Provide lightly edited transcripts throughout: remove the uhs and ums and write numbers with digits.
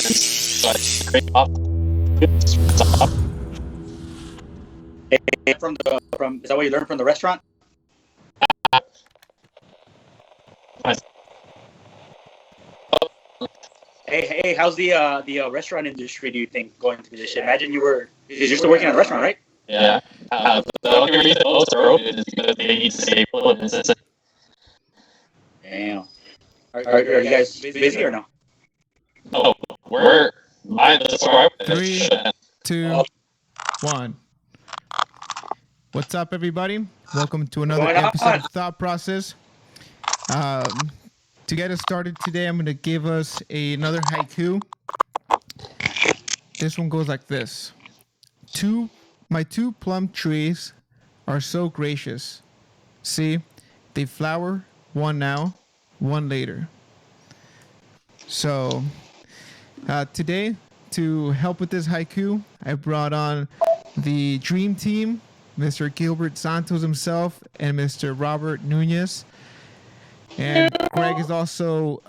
From is that what you learned from the restaurant? Hey, how's the restaurant industry? Do you think going through this shit? Imagine you're still working at a restaurant, right? Yeah. The only reason most are open is because they need to stay afloat. Damn. Are you guys busy or no? No, we're that's where I was. 3, 2, 1. What's up, everybody? Welcome to another episode of Thought Process. To get us started today, I'm going to give us another haiku. This one goes like this. My two plum trees are so gracious. See, they flower, one now, one later. So, today, to help with this haiku, I brought on the dream team, Mr. Gilbert Santos himself, and Mr. Robert Nunez. And Greg is also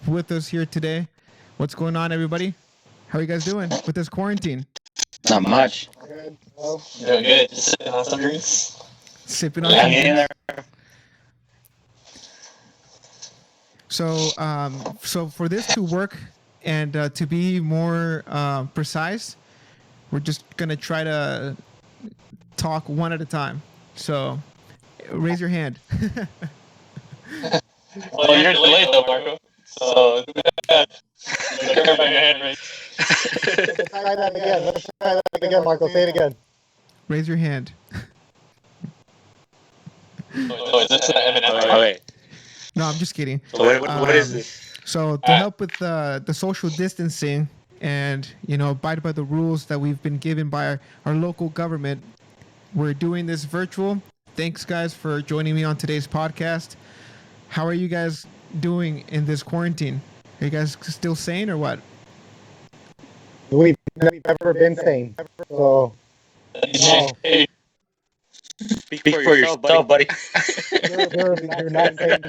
with us here today. What's going on, everybody? How are you guys doing with this quarantine? Not much. Good. Doing good. Just sipping on some drinks. Sipping on some drinks. So for this to work and to be more precise, we're just going to try to talk one at a time. So raise your hand. Well, you're delayed though, Marco. So your hand raised. Let's try that again. Marco. Say it again. Raise your hand. Oh, is this an M&M? Oh, wait. No, I'm just kidding. So what is this? So to help with the social distancing and, abide by the rules that we've been given by our local government, we're doing this virtual. Thanks, guys, for joining me on today's podcast. How are you guys doing in this quarantine? Are you guys still sane or what? We've never been sane. So, Hey, Speak for yourself, buddy. you're not sane.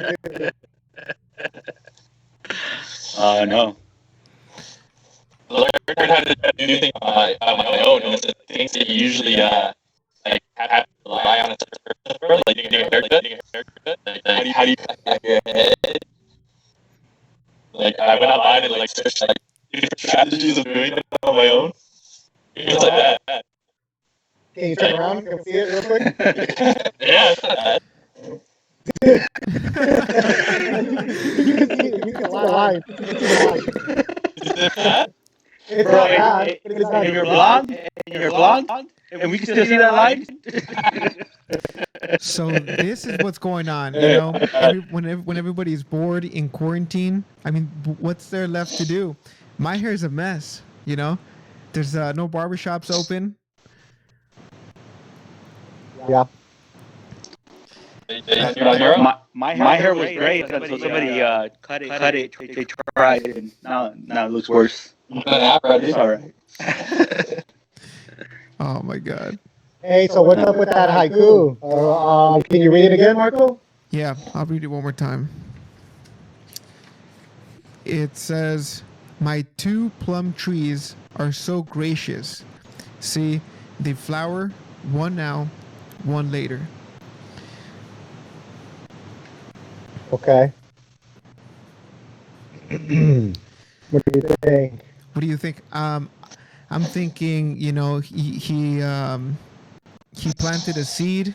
No. learn how to do things on my own. And the things that you usually have to rely on a certain person for, like getting a haircut. Like, how do you back your head? Like, I went online and searched different strategies of doing it on my own. It's like that. Can you turn around and see it real quick? Yeah, it's not bad. You can lie. Is it bad? It's not bad. It's not In your vlog, and we can still see that line. So this is what's going on. When everybody's bored in quarantine, I mean, what's there left to do? My hair's a mess. There's no barbershops open. Yeah. My hair was great until somebody cut it. They tried, and now it looks worse. It's all right. Oh my God. Hey, so what's up with that haiku? Can you read it again, Marco? Yeah, I'll read it one more time. It says, "My two plum trees are so gracious. See, they flower, one now, one later." Okay. What do you think? What do you think? I'm thinking, he planted a seed.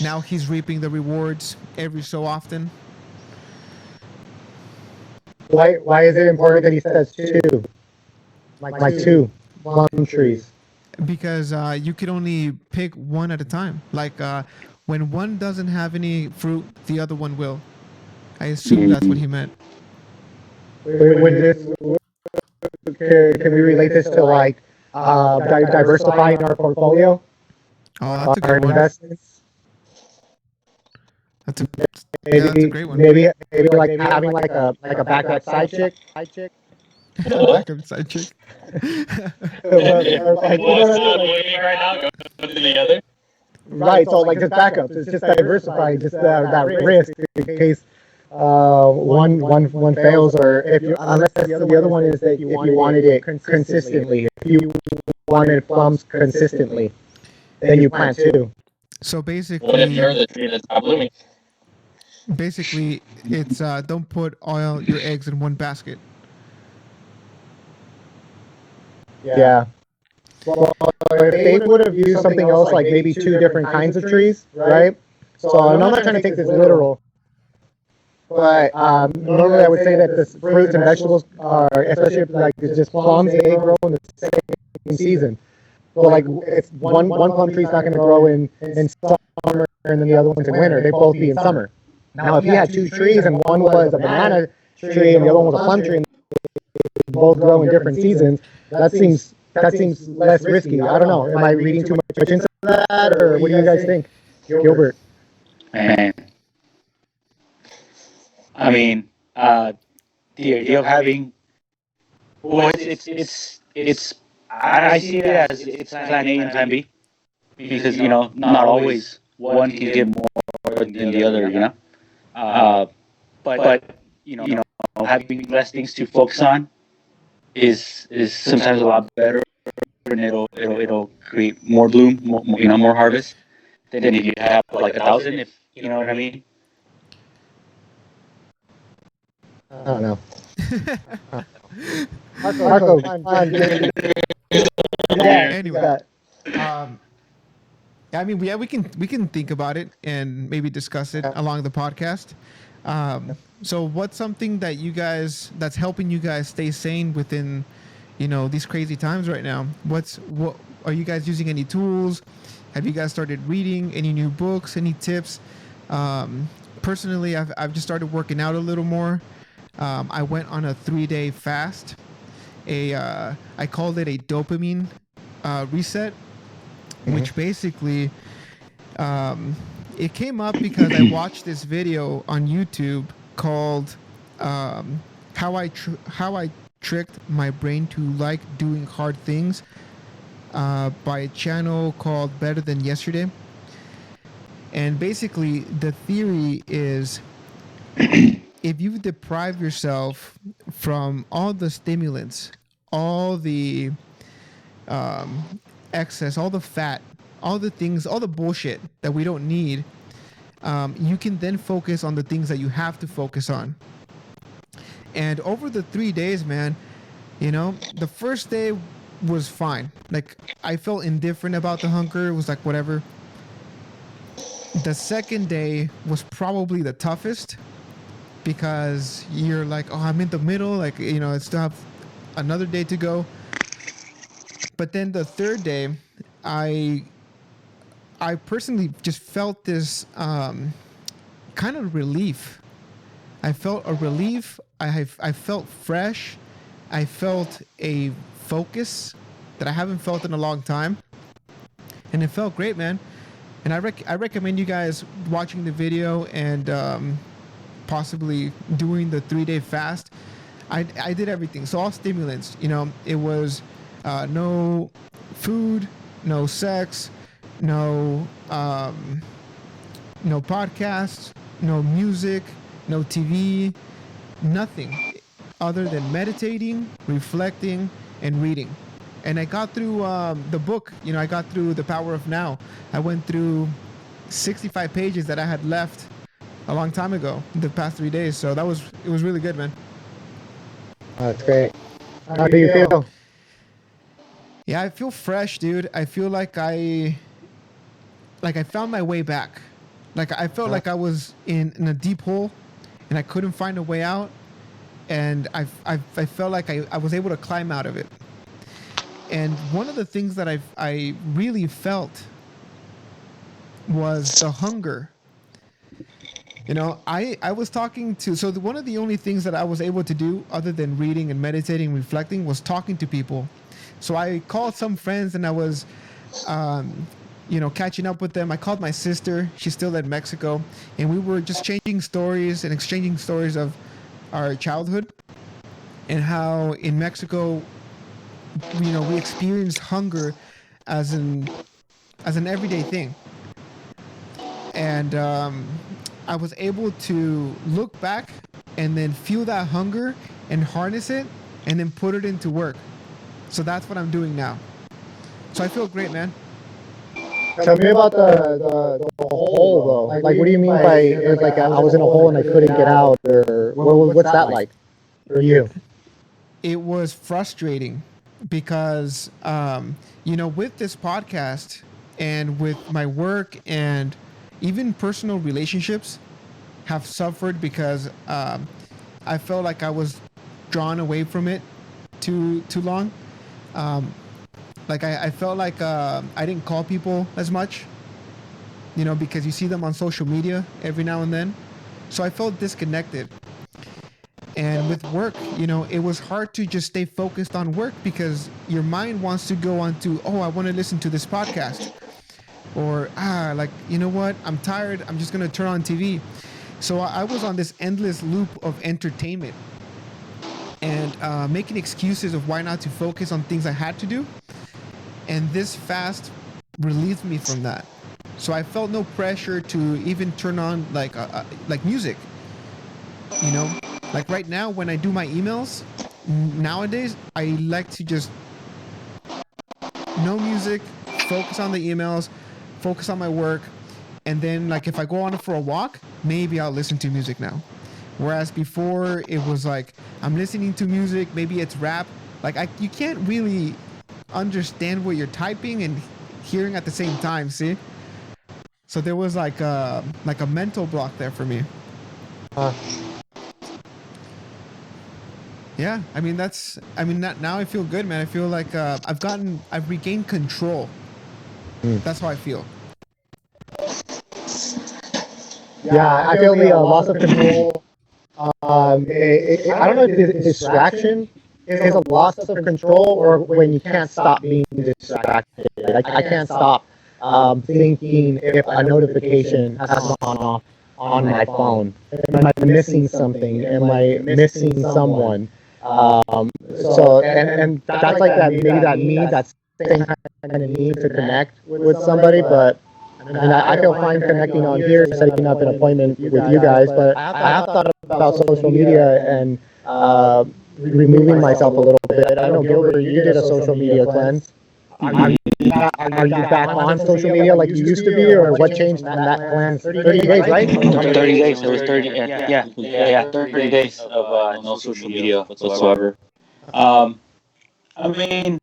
Now he's reaping the rewards every so often. Why is it important that he says two? My two plum trees. Because you could only pick one at a time. When one doesn't have any fruit, the other one will. I assume that's what he meant. Can we relate this to diversifying our portfolio? Oh, that's a Our good one. investments? That's a great one. Maybe like having like a backup side chick. Backup side chick. What's not winning right now? Go to the other. Right, so just backups. It's just diversifying, just that risk in case one fails, or if you unless the other one is that if you wanted it consistently, if you wanted plums consistently, then you plant two. So What if basically, you're the tree that's not blooming? it's don't put all your eggs in one basket. Yeah. Well, if they would have used something else, like maybe two different kinds of trees, right? So, and I'm not trying to take this literal, but normally I would say that the fruits and vegetables are, especially if like it's just plums, they grow in the same season. So like it's one plum tree is not going to grow in summer, and then the other one's in winter. They both be in summer. Now, if you had two trees and one was a banana tree and the other one was a plum tree, and they both grow in different seasons, that seems less risky. I don't know. Am I reading too much into that, or what do you guys think, Gilbert? Man, I mean, the idea of having, well, it's I see it as it's plan A and plan B, because not always one can give more than the other, uh, but having less things to focus on is sometimes a lot better, and it'll create more bloom, more harvest than if you have like 1,000, if you know what I mean. I don't know. Marco, come on. Yeah. Anyway, I mean, yeah, we can think about it and maybe discuss it along the podcast. So, what's something that that's helping you guys stay sane within, these crazy times right now? What are you guys using? Any tools? Have you guys started reading any new books? Any tips? Personally, I've just started working out a little more. I went on a 3-day fast. I called it a dopamine reset, which basically it came up because I watched this video on YouTube called "How I Tricked My Brain to Like Doing Hard Things" by a channel called Better Than Yesterday. And basically, the theory is if you deprive yourself from all the stimulants, all the excess, all the fat, all the things, all the bullshit that we don't need, you can then focus on the things that you have to focus on. And over the 3 days, man, the first day was fine. Like, I felt indifferent about the hunger. It was like, whatever. The second day was probably the toughest because you're like, oh, I'm in the middle. Like, I still have another day to go. But then the third day, I personally just felt this kind of relief. I felt a relief. I felt fresh. I felt a focus that I haven't felt in a long time, and it felt great, man. And I recommend you guys watching the video and possibly doing the 3-day fast. I did everything. So all stimulants, it was no food, no sex, no podcasts, no music, no TV, nothing other than meditating, reflecting, and reading. And I got through the book. I got through The Power of Now. I went through 65 pages that I had left a long time ago, the past 3 days. So it was really good, man. That's great. How do you feel? Yeah, I feel fresh, dude. I feel like I found my way back. Like, I felt like I was in a deep hole and I couldn't find a way out. And I felt like I was able to climb out of it. And one of the things that I really felt was the hunger. I was talking to, so one of the only things that I was able to do other than reading and meditating and reflecting was talking to people. So I called some friends and I was, catching up with them. I called my sister. She's still in Mexico. And we were just changing stories and exchanging stories of our childhood and how in Mexico, we experienced hunger as an everyday thing. And I was able to look back and then feel that hunger and harness it and then put it into work. So that's what I'm doing now. So I feel great, man. Tell me about the hole though. Like, what do you mean by it's like I was in a hole and I couldn't get out, or what's that like for you? It was frustrating because, with this podcast and with my work and even personal relationships have suffered because I felt like I was drawn away from it too long. Um, like I felt like I didn't call people as much, because you see them on social media every now and then. So I felt disconnected. And with work, it was hard to just stay focused on work because your mind wants to go on to, oh, I want to listen to this podcast. Or, like, you know what? I'm tired. I'm just going to turn on TV. So I was on this endless loop of entertainment and making excuses of why not to focus on things I had to do. And this fast relieved me from that. So I felt no pressure to even turn on like music. Like right now when I do my emails, nowadays I like to just no music, focus on the emails, focus on my work, and then like if I go on for a walk, maybe I'll listen to music now. Whereas before it was like I'm listening to music, maybe it's rap. Like you can't really understand what you're typing and hearing at the same time. See, so there was like a mental block there for me. Yeah, I mean now I feel good, man. I feel like I've regained control. That's how I feel. Yeah, I feel the loss of control. I don't know if the distraction is a loss of control or when you can't stop being distracted. I can't stop thinking if a notification has gone off on my phone. Am I missing something? Am I missing someone? And that's like that maybe that need, that same kind of need to connect with somebody, but. And I feel fine connecting on here, setting up an appointment with you guys, but I have thought about social media and removing myself a little bit. I know, Gilbert, you did a social media cleanse. Are you back on social media like you used to be, or what changed in that cleanse? 30 days, right? 30 days. It was 30. Yeah, 30 days of no social media whatsoever. I mean,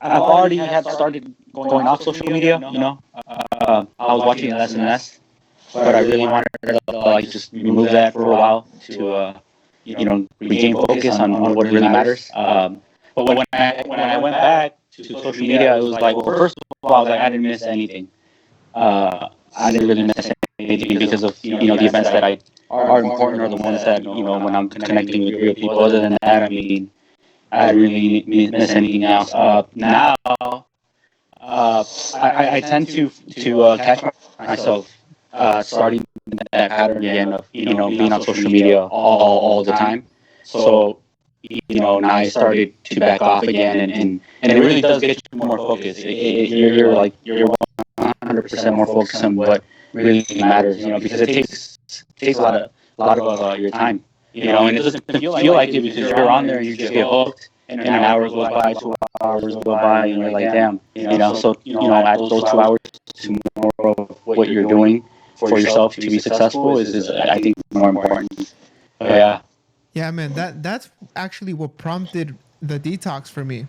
I've already had started going off social media. I was watching less and less, but I really wanted to like just remove that for a while to regain focus on what really matters. But when I went back to social media, it was like, well, first of all, I was like, I didn't miss anything. I didn't really miss anything because of the events that I are important or the ones that when I'm connecting with real people. Other than that, I mean, I didn't really miss anything else. Now, I tend to catch myself starting that pattern again of being on social media all the time. So now I started to back off again, and it really does get you more focused. You're 100% more focused on what really matters. Because it takes a lot of your time. And it doesn't feel like it because you're on there and you just get hooked, and an hour goes by, 2 hours go by, and you're like, damn. So add those 2 hours to more of what you're doing for yourself to be successful is I think more important. Yeah. Yeah, man, that's actually what prompted the detox for me.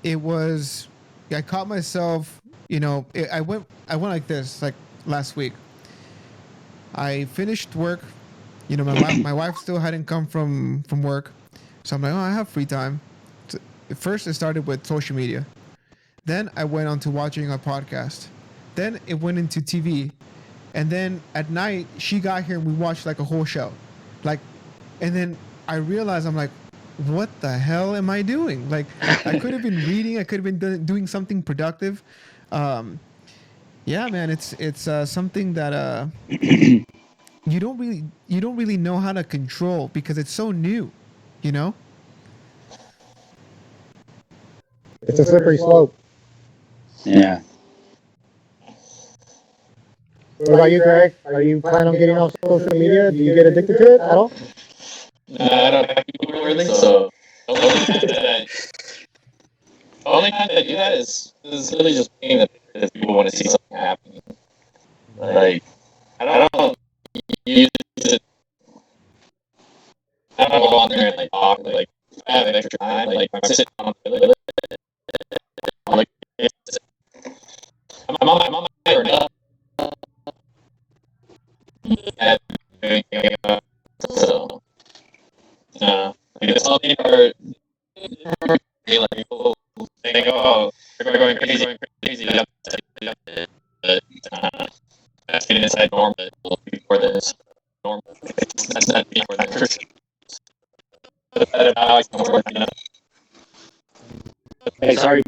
It was I caught myself, I went like this like last week. I finished work. My wife still hadn't come from work, so I'm like, oh, I have free time. First, it started with social media. Then I went on to watching a podcast. Then it went into TV, and then at night she got here and we watched like a whole show, like, and then I realized I'm like, what the hell am I doing? Like, I could have been reading. I could have been doing something productive. Um, yeah, man, it's something that you don't really know how to control because it's so new, you know. It's a slippery slope. Yeah. What about you, Greg? Are you planning on getting off social media? Do you get addicted to it at all? No, I don't attack people really, so the only time that I do that is really just painting the picture if people want to see something happening. Like, I don't use it. I don't go on there and like talk. Like, if I have extra time, like, if I'm sitting on the toilet, I'm like, I'm on my phone right now. So, like, it's something for like people think, oh, they're going crazy. But that's getting inside normal before this. Normal. That's not before that for sure. But now I can work, Hey, sorry,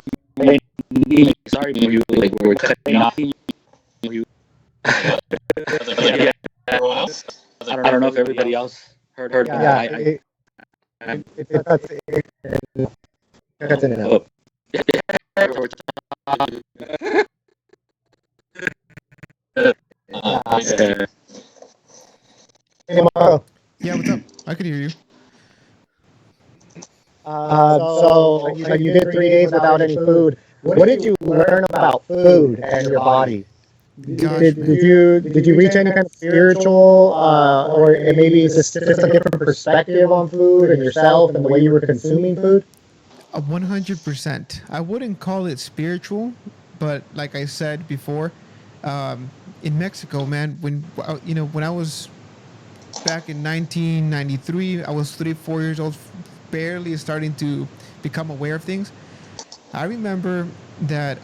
sorry, you like we're cutting off. You, yeah, everyone else. I don't know if everybody else heard. Yeah, it cuts in and out. Hey, Marco. Yeah, what's up? I could hear you. So you did 3 days without any food. What did you learn about food and your body? Gosh, Did you reach any kind of spiritual or maybe just a different perspective on food and yourself and the way you were consuming food? 100%. I wouldn't call it spiritual, but like I said before, in Mexico, man, when when I was back in 1993, I was 4 years old, barely starting to become aware of things. I remember that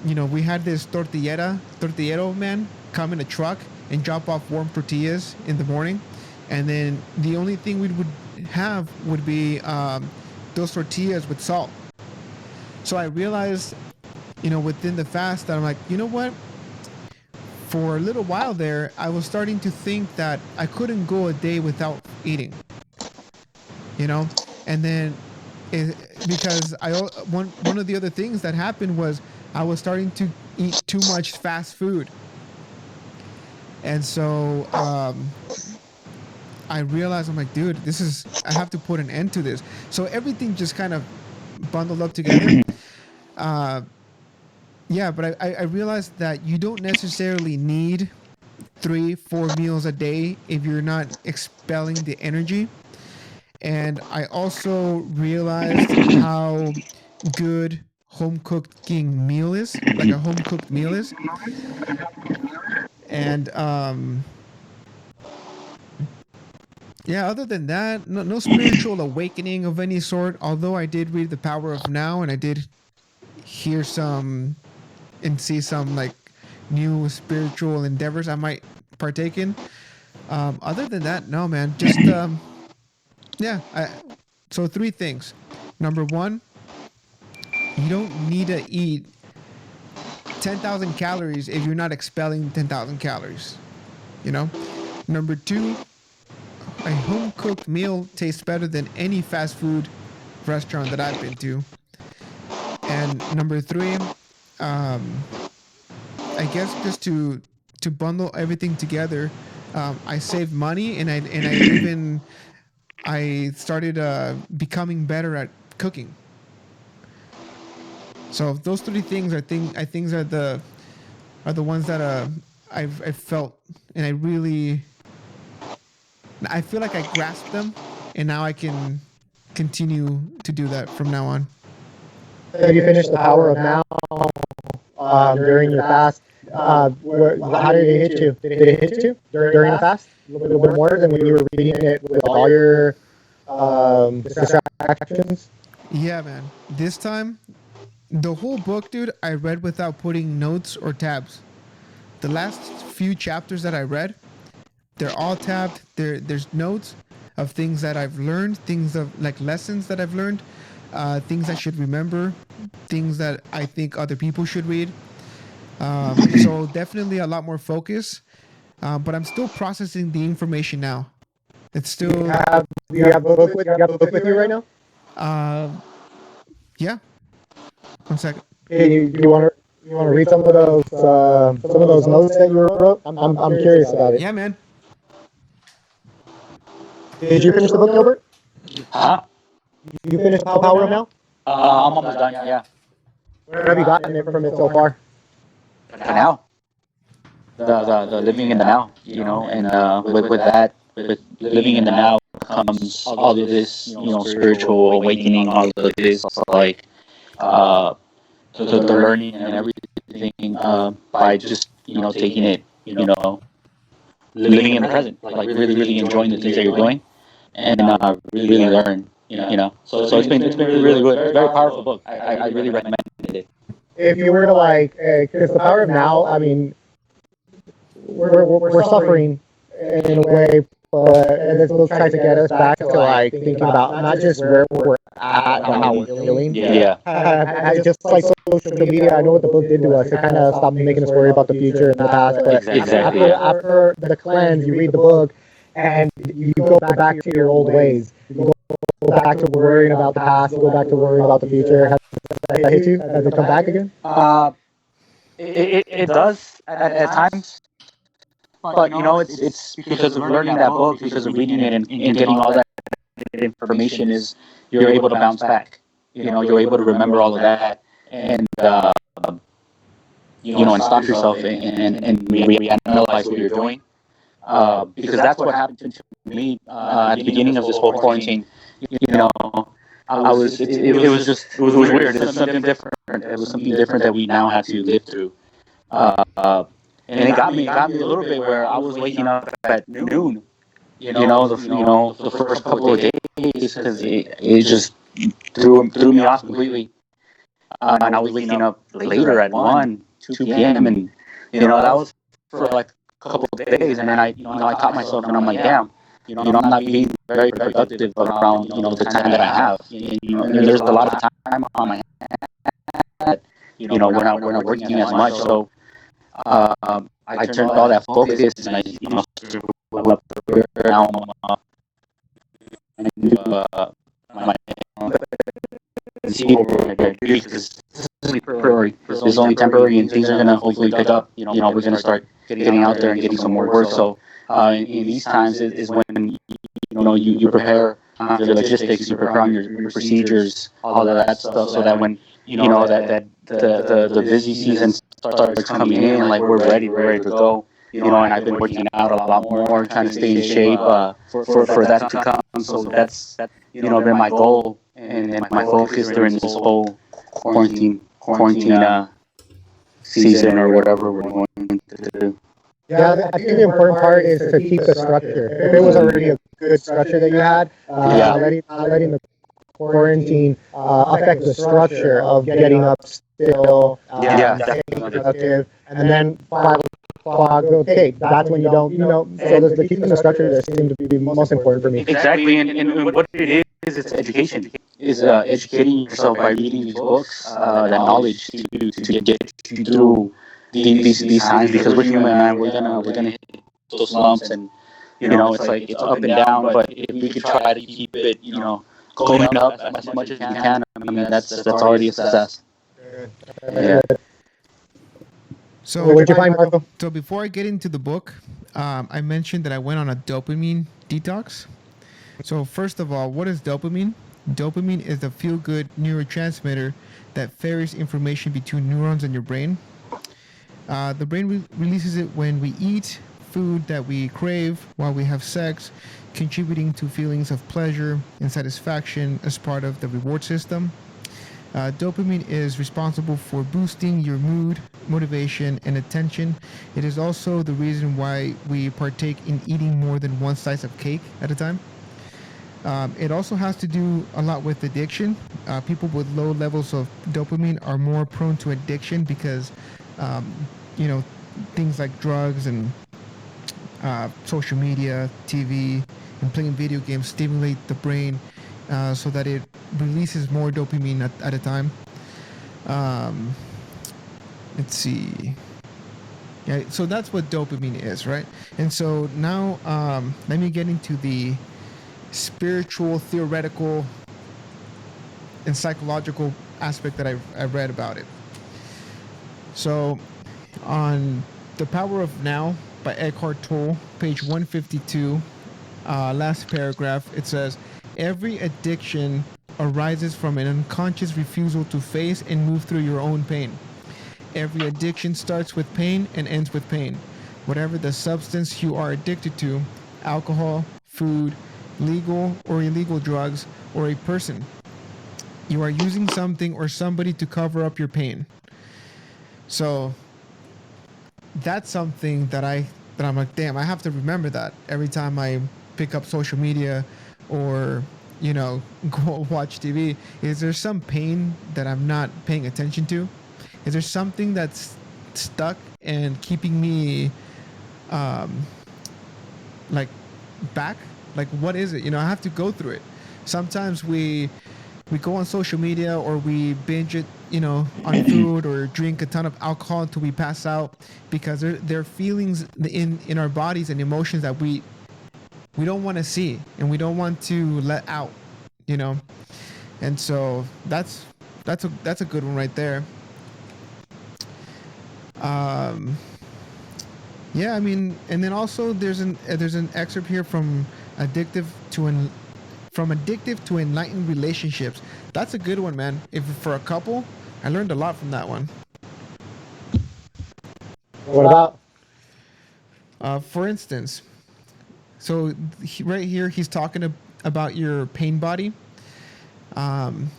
we had this tortillero man come in a truck and drop off warm tortillas in the morning, and then the only thing we would have would be those tortillas with salt. So I realized, within the fast that I'm like, you know what? For a little while there, I was starting to think that I couldn't go a day without eating. And then because one of the other things that happened was I was starting to eat too much fast food, and so I realized, I'm like, dude, I have to put an end to this. So everything just kind of bundled up together. Yeah, but I realized that you don't necessarily need 3-4 meals a day if you're not expelling the energy. And I also realized how good home cooking meal is, like a home cooked meal is. And yeah, other than that, no spiritual awakening of any sort. Although I did read The Power of Now, and I did hear some and see some like new spiritual endeavors I might partake in. Other than that, no, man. Just yeah. So 3 things. Number 1, you don't need to eat 10,000 calories if you're not expelling 10,000 calories. Number 2, a home cooked meal tastes better than any fast food restaurant that I've been to. And number 3, I guess just to bundle everything together, I saved money, and I started becoming better at cooking. So those 3 things I think are the ones that I've felt, and I feel like I grasped them, and now I can continue to do that from now on. Have you finished The Power of Now during your fast? How did it hit you? Did it hit you during the fast? A little bit more than when you were reading it with all your distractions? Yeah, man. This time, the whole book, dude, I read without putting notes or tabs. The last few chapters that I read, they're all tabbed. There's notes of things that I've learned, things of like lessons that I've learned, things I should remember, things that I think other people should read. So definitely a lot more focus, but I'm still processing the information now. It's still. Do you have a book with you right now? Yeah. 1 second. You want You want to read some of those notes that you wrote? I'm curious about it. Yeah, man. Did you finish the book, Gilbert? Huh? You finished The Power of Now? I'm almost done. Yeah. Where have you gotten it from it so far? For now, the living in the now, and with that, with living in the now comes all of this, spiritual awakening, all of this, like the learning and everything, by just taking it, living in the present, like really enjoying the things that you're doing, and really learn, So it's been really good. It's a very powerful book. I really recommend it. If you were to like, because The Power of Now, I mean, we're suffering in a way, but this book tries to get us back to like thinking about not just where we're at, but how we're feeling. Yeah. Just like social media, I know what the book did to us. It kind of stopped making us worry about the future and the past. But Exactly, yeah. after the cleanse, you read the book and you go back to your old ways. You go back to worrying about the past. You go back to worrying about the future. Has that hit you? Has it come back again? It does at times, but it's because of learning that book, because of reading it and getting all that information, is you're able to bounce back. You're able to remember all of that, and and stop yourself and reanalyze what you're doing, because that's what happened to me at the beginning of this whole quarantine. You know, I was it was weird. It was something different. It was something different that we now had to live through. And it got me a little bit where I was waking up at noon. The first couple of days, because it just threw me off completely. And I was waking up later at 1, 2 p.m. and that was for like a couple of days, and then I caught myself, and I'm like, damn, I'm not being very productive around the time that I have. And there's a lot of time on my hand. We're not working as much, so I turned all that focus, and I went up here now. My see over there, because this is temporary. This is only temporary, and things are gonna hopefully pick up. We're gonna start getting out there and getting some more work. So in these times is when you prepare your logistics, you prepare on your procedures, all of that stuff, so that when that the busy season starts coming in, like we're ready to go. And I've been working out a lot more, trying to stay in shape for that to come. So that's been my goal and my focus during this whole quarantine season, or whatever we're going to do. Yeah, I think the important part is to keep the structure. If it was already a good structure that you had, not letting the quarantine affect the structure of getting up still, staying productive, and then 5 o'clock, okay, that's when you don't, so the keeping the structure there seems to be most important for me. Exactly, and what it is, it's education. Is educating yourself by reading these books, that knowledge to get you through these times, because we're human, man. We're gonna hit those slumps, and it's like it's up and down. But if we could try to keep it, going up as much as we can, I mean that's already a success. Yeah. So what'd you find, Marco? So before I get into the book, I mentioned that I went on a dopamine detox. So first of all, what is dopamine? Dopamine is the feel-good neurotransmitter that ferries information between neurons in your brain. The brain releases it when we eat food that we crave, while we have sex, contributing to feelings of pleasure and satisfaction as part of the reward system. Dopamine is responsible for boosting your mood, motivation, and attention. It is also the reason why we partake in eating more than one slice of cake at a time. It also has to do a lot with addiction. People with low levels of dopamine are more prone to addiction because, things like drugs and social media, TV, and playing video games stimulate the brain so that it releases more dopamine at a time. Let's see. Yeah, so that's what dopamine is, right? And so now let me get into the spiritual, theoretical, and psychological aspect that I've read about it. So, on The Power of Now by Eckhart Tolle, page 152, last paragraph, it says, every addiction arises from an unconscious refusal to face and move through your own pain. Every addiction starts with pain and ends with pain. Whatever the substance you are addicted to, alcohol, food, legal or illegal drugs, or a person, you are using something or somebody to cover up your pain. So that's something that I'm like, damn, I have to remember that every time I pick up social media or go watch TV. Is there some pain that I'm not paying attention to? Is there something that's stuck and keeping me like back? Like, what is it? I have to go through it. Sometimes we go on social media or we binge it, on food or drink a ton of alcohol until we pass out, because there are feelings in our bodies and emotions that we don't want to see and we don't want to let out, and so that's a good one right there. Yeah, I mean, and then also there's an excerpt here from addictive to enlightened relationships. That's a good one, man. If for a couple, I learned a lot from that one. What about? For instance, so right here he's talking about your pain body. Let's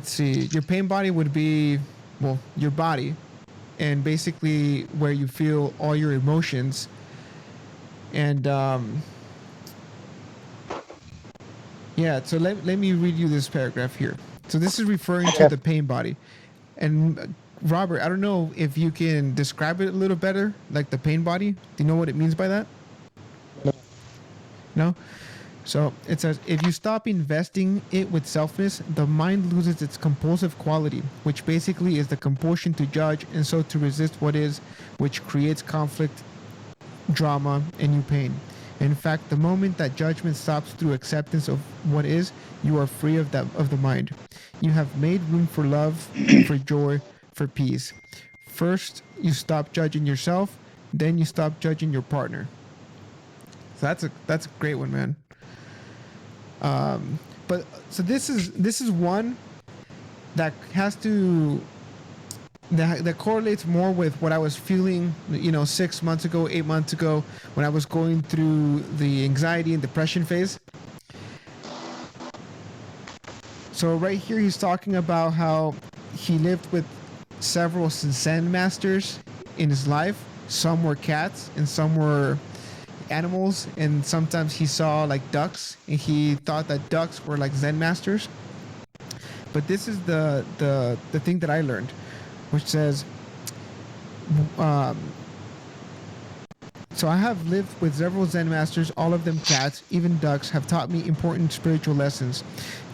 see. Your pain body would be, well, your body, and basically where you feel all your emotions. And yeah, so let me read you this paragraph here. So this is referring to the pain body. And Robert, I don't know if you can describe it a little better, like the pain body. Do you know what it means by that? No? So it says, if you stop investing it with selfness, the mind loses its compulsive quality, which basically is the compulsion to judge and so to resist what is, which creates conflict, drama, and new pain. In fact, the moment that judgment stops through acceptance of what is, you are free of the mind. You have made room for love, for joy, for peace. First, you stop judging yourself, then you stop judging your partner. So that's a great one, man. But so this is one that has to that correlates more with what I was feeling, 6 months ago, 8 months ago, when I was going through the anxiety and depression phase. So right here, he's talking about how he lived with several Zen masters in his life. Some were cats and some were animals, and sometimes he saw like ducks, and he thought that ducks were like Zen masters. But this is the thing that I learned, which says, so I have lived with several Zen masters, all of them cats, even ducks, have taught me important spiritual lessons.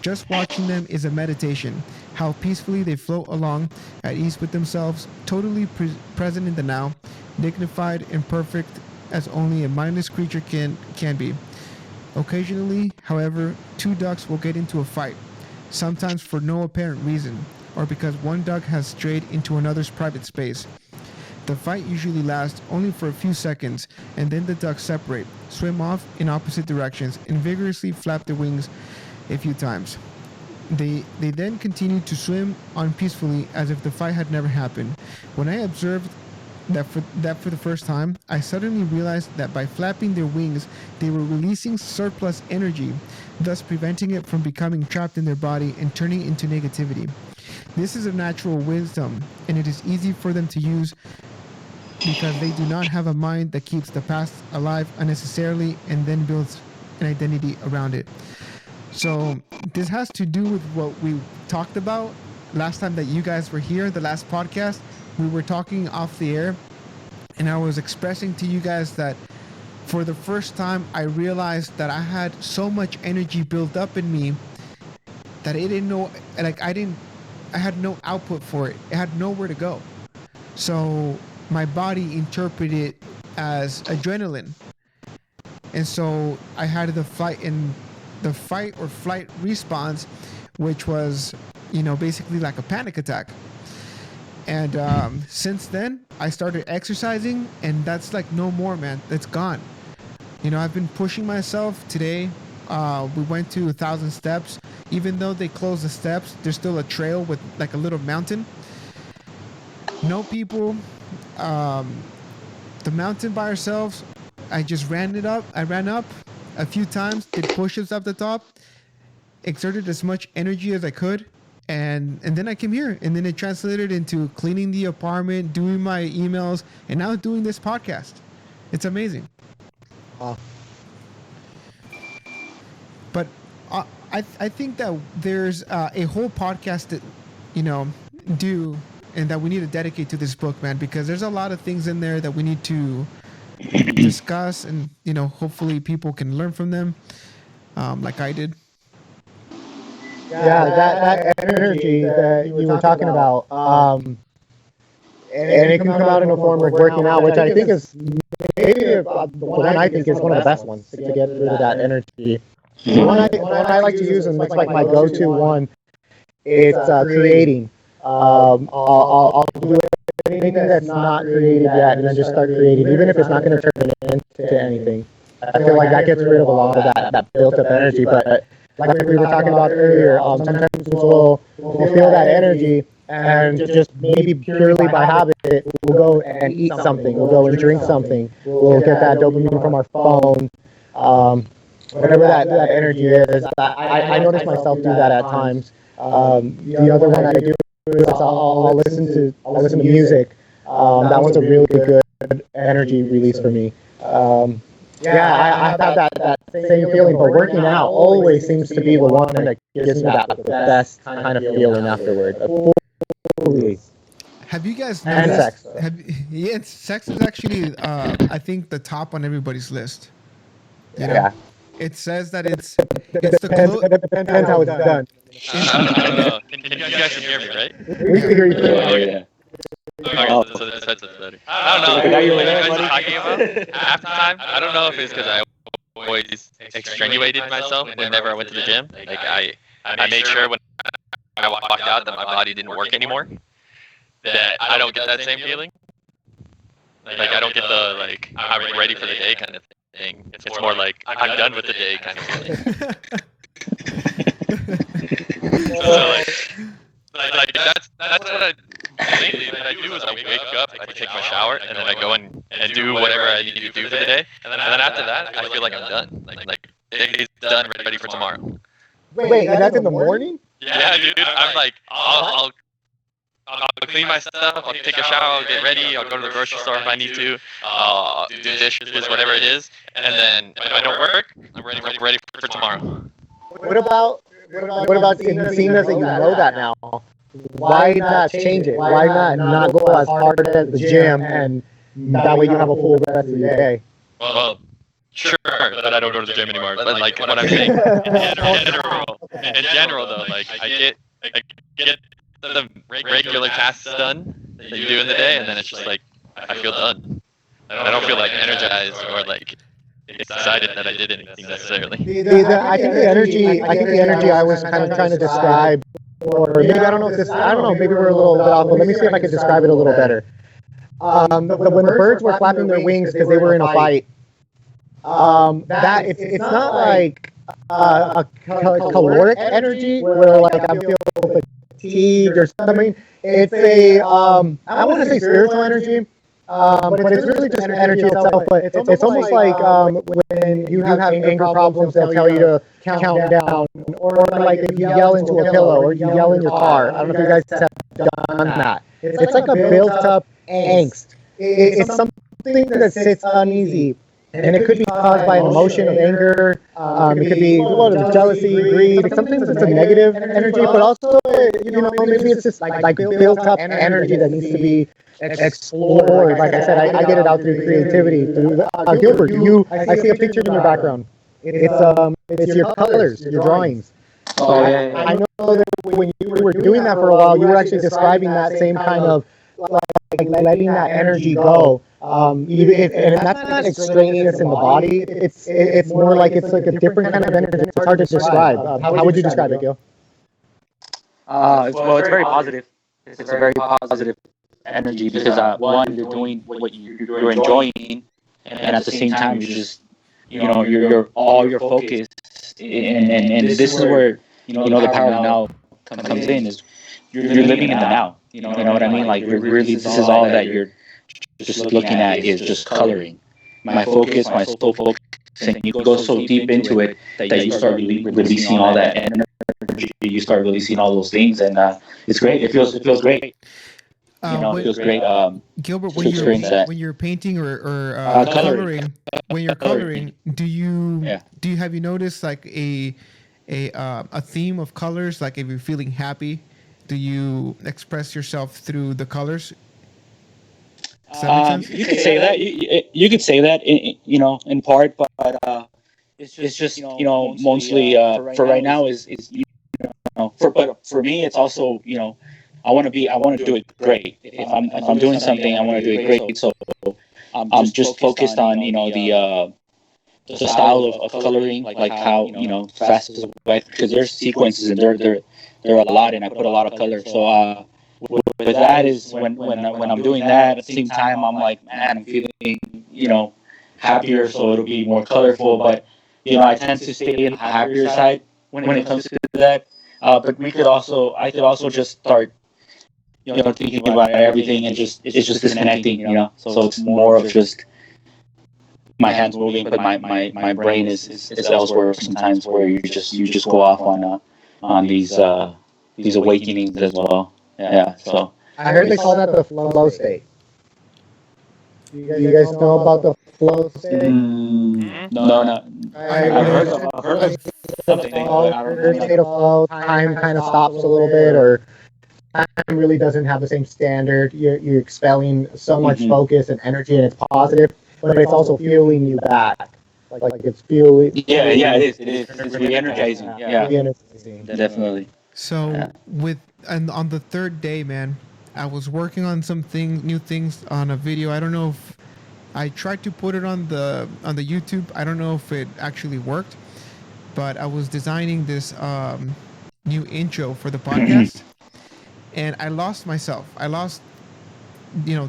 Just watching them is a meditation. How peacefully they float along, at ease with themselves, totally present in the now, dignified and perfect as only a mindless creature can be. Occasionally, however, two ducks will get into a fight, sometimes for no apparent reason, or because one duck has strayed into another's private space. The fight usually lasts only for a few seconds, and then the ducks separate, swim off in opposite directions, and vigorously flap their wings a few times. They then continue to swim on peacefully as if the fight had never happened. When I observed that for the first time, I suddenly realized that by flapping their wings, they were releasing surplus energy, thus preventing it from becoming trapped in their body and turning into negativity. This is a natural wisdom, and it is easy for them to use because they do not have a mind that keeps the past alive unnecessarily and then builds an identity around it. So this has to do with what we talked about last time that you guys were here, the last podcast. We were talking off the air, and I was expressing to you guys that for the first time I realized that I had so much energy built up in me that I didn't know, like I had no output for it. It had nowhere to go. So my body interpreted it as adrenaline. And so I had the fight or flight response, which was, basically like a panic attack. And since then, I started exercising, and that's like no more, man. It's gone. You know, I've been pushing myself. Today, we went to 1,000 steps. Even though they closed the steps, there's still a trail with like a little mountain. No people. The mountain by ourselves. I just ran it up. I ran up a few times, did push-ups up the top, exerted as much energy as I could, and then I came here, and then it translated into cleaning the apartment, doing my emails, and now doing this podcast. It's amazing. But I think that there's a whole podcast that, you know, do and that we need to dedicate to this book, man, because there's a lot of things in there that we need to discuss, and, you know, hopefully people can learn from them, like I did. Yeah, that energy that you were talking about, and it can come out in a form of working out, which I think is maybe the one I think is one of the best ones to get rid of that energy. The one I like to use, and it's like my go-to one, it's creating. I'll do anything that's not created yet, and then just start creating, even if it's not going to turn into anything. I feel like that gets rid of a lot of that built-up energy. But like we were talking about earlier, sometimes we'll feel that energy, and just maybe purely by habit, we'll go and eat something, we'll go and drink something, we'll get that dopamine from our phone, whatever that energy is. I notice myself do that at times. The other one I do is I'll listen to music. That one's a really good energy release for me. I have that same feeling, but working out always seems to be the one that gives me the best kind of feeling afterward. Have you guys And noticed? sex. Sex is actually, I think, the top on everybody's list. You know? Yeah. It says that it's the Depends how it's done. I don't know. Can you guys can hear me, right? We can hear you. Oh yeah. Okay, so this headset's better. I don't know. Now you're What you like, guys buddy. are talking about half the time. I don't know if it's because I always extenuated myself whenever I went to the gym. Like I made sure when I walked out that my body didn't work anymore. That I don't get that same feeling. Like I don't get the like I'm ready for the day kind of thing. It's more like I'm done with the day kind of feeling. So like that's what I lately what I do is I wake up, I take my shower, and then I go and do whatever I need to do for the day, and then after that I feel like I'm done. Like day's done, ready for tomorrow. Wait, that's in the morning? Yeah, dude. I'm like I'll clean my stuff, I'll take a shower, I'll get ready, I'll go to the grocery store if I need to, do dishes, whatever it is, and then if I don't work, I'm ready for tomorrow. What about seeing as that you know that now? Why not change it? Why not go as hard at the gym, and that way you have a full rest of your day? Well, sure, but I don't go to the gym anymore. But like what I'm saying, in general though, like I get the regular tasks done that you do in the day, and then it's just like I feel done. I don't feel like energized or like excited that I did anything necessarily. I think the energy I was kind of trying to describe, or maybe I don't know, maybe we're a little bit off, but let me see if I can describe it a little better. When the birds were flapping their wings because they were in a fight, that it's not like a caloric energy where like I'm feeling fatigued or something. It's a I want to say spiritual energy. But it's really just energy itself. But it's almost like when you have anger problems, they'll tell you to count down, or like if you yell into a pillow, or you yell in your car. I don't know if you guys have done that. It's like a built-up angst. It's something that sits uneasy, and it could be caused by an emotion of anger. It could be jealousy, greed. Sometimes it's a negative energy, but also maybe it's just like built-up energy that needs to be explored. Like I said, I get it out through creativity. Gilbert, I see a picture in your background. It's your colors, your drawings. Oh yeah. I know that when you were doing that for a while, you were actually describing that same kind of like letting that energy go. And that's not extraneous in the body. It's more like it's like a different kind of energy. It's hard to describe. How would you describe it, Gil? Well, it's very positive. It's a very positive energy because one, you're doing what you're enjoying, and at the same time you're just you're all your focus, and this is where the power of now comes in is you're living in the now. You know what I mean? Like you're really this is all that you're just looking at is just coloring. My focus, my sole focus, and you go so deep into it that you start releasing all that energy. You start releasing all those things, and it's great. It feels great. It feels great. Gilbert, to experience that. when you're painting or Coloring. when you're coloring, do you Yeah. have you noticed like a theme of colors? Like if you're feeling happy, do you express yourself through the colors? Does that make sense? You could say that. You could say that. In part, but it's just mostly for right now is but for me it's also I want to do it great. If I'm doing something, I want to do it great. So I'm just focused on the style of coloring, like how fast is wet, because there's sequences and there are a lot, and I put a lot of color. So with that is when I'm doing that at the same time, I'm like, man, I'm feeling happier, so it'll be more colorful. But I tend to stay in the happier side when it comes to that. But I could also just start thinking about everything, and it's just disconnecting. So it's more of just my hands moving, but my brain is elsewhere sometimes, where you just go off on these awakenings as well. Yeah. So I heard they call that the flow state. You guys know about the flow state? no. I've heard of something. Flow, state of flow, time kind of stops a little bit, or time really doesn't have the same standard. You're expelling so much focus and energy, and it's positive, but it's also fueling you back. Like it's fueling. Yeah, it is. It's re-energizing. Yeah, Re-energizing. definitely. So and on the third day, man, I was working on new things on a video. I don't know if I tried to put it on the YouTube. I don't know if it actually worked, but I was designing this new intro for the podcast, and I lost myself. I lost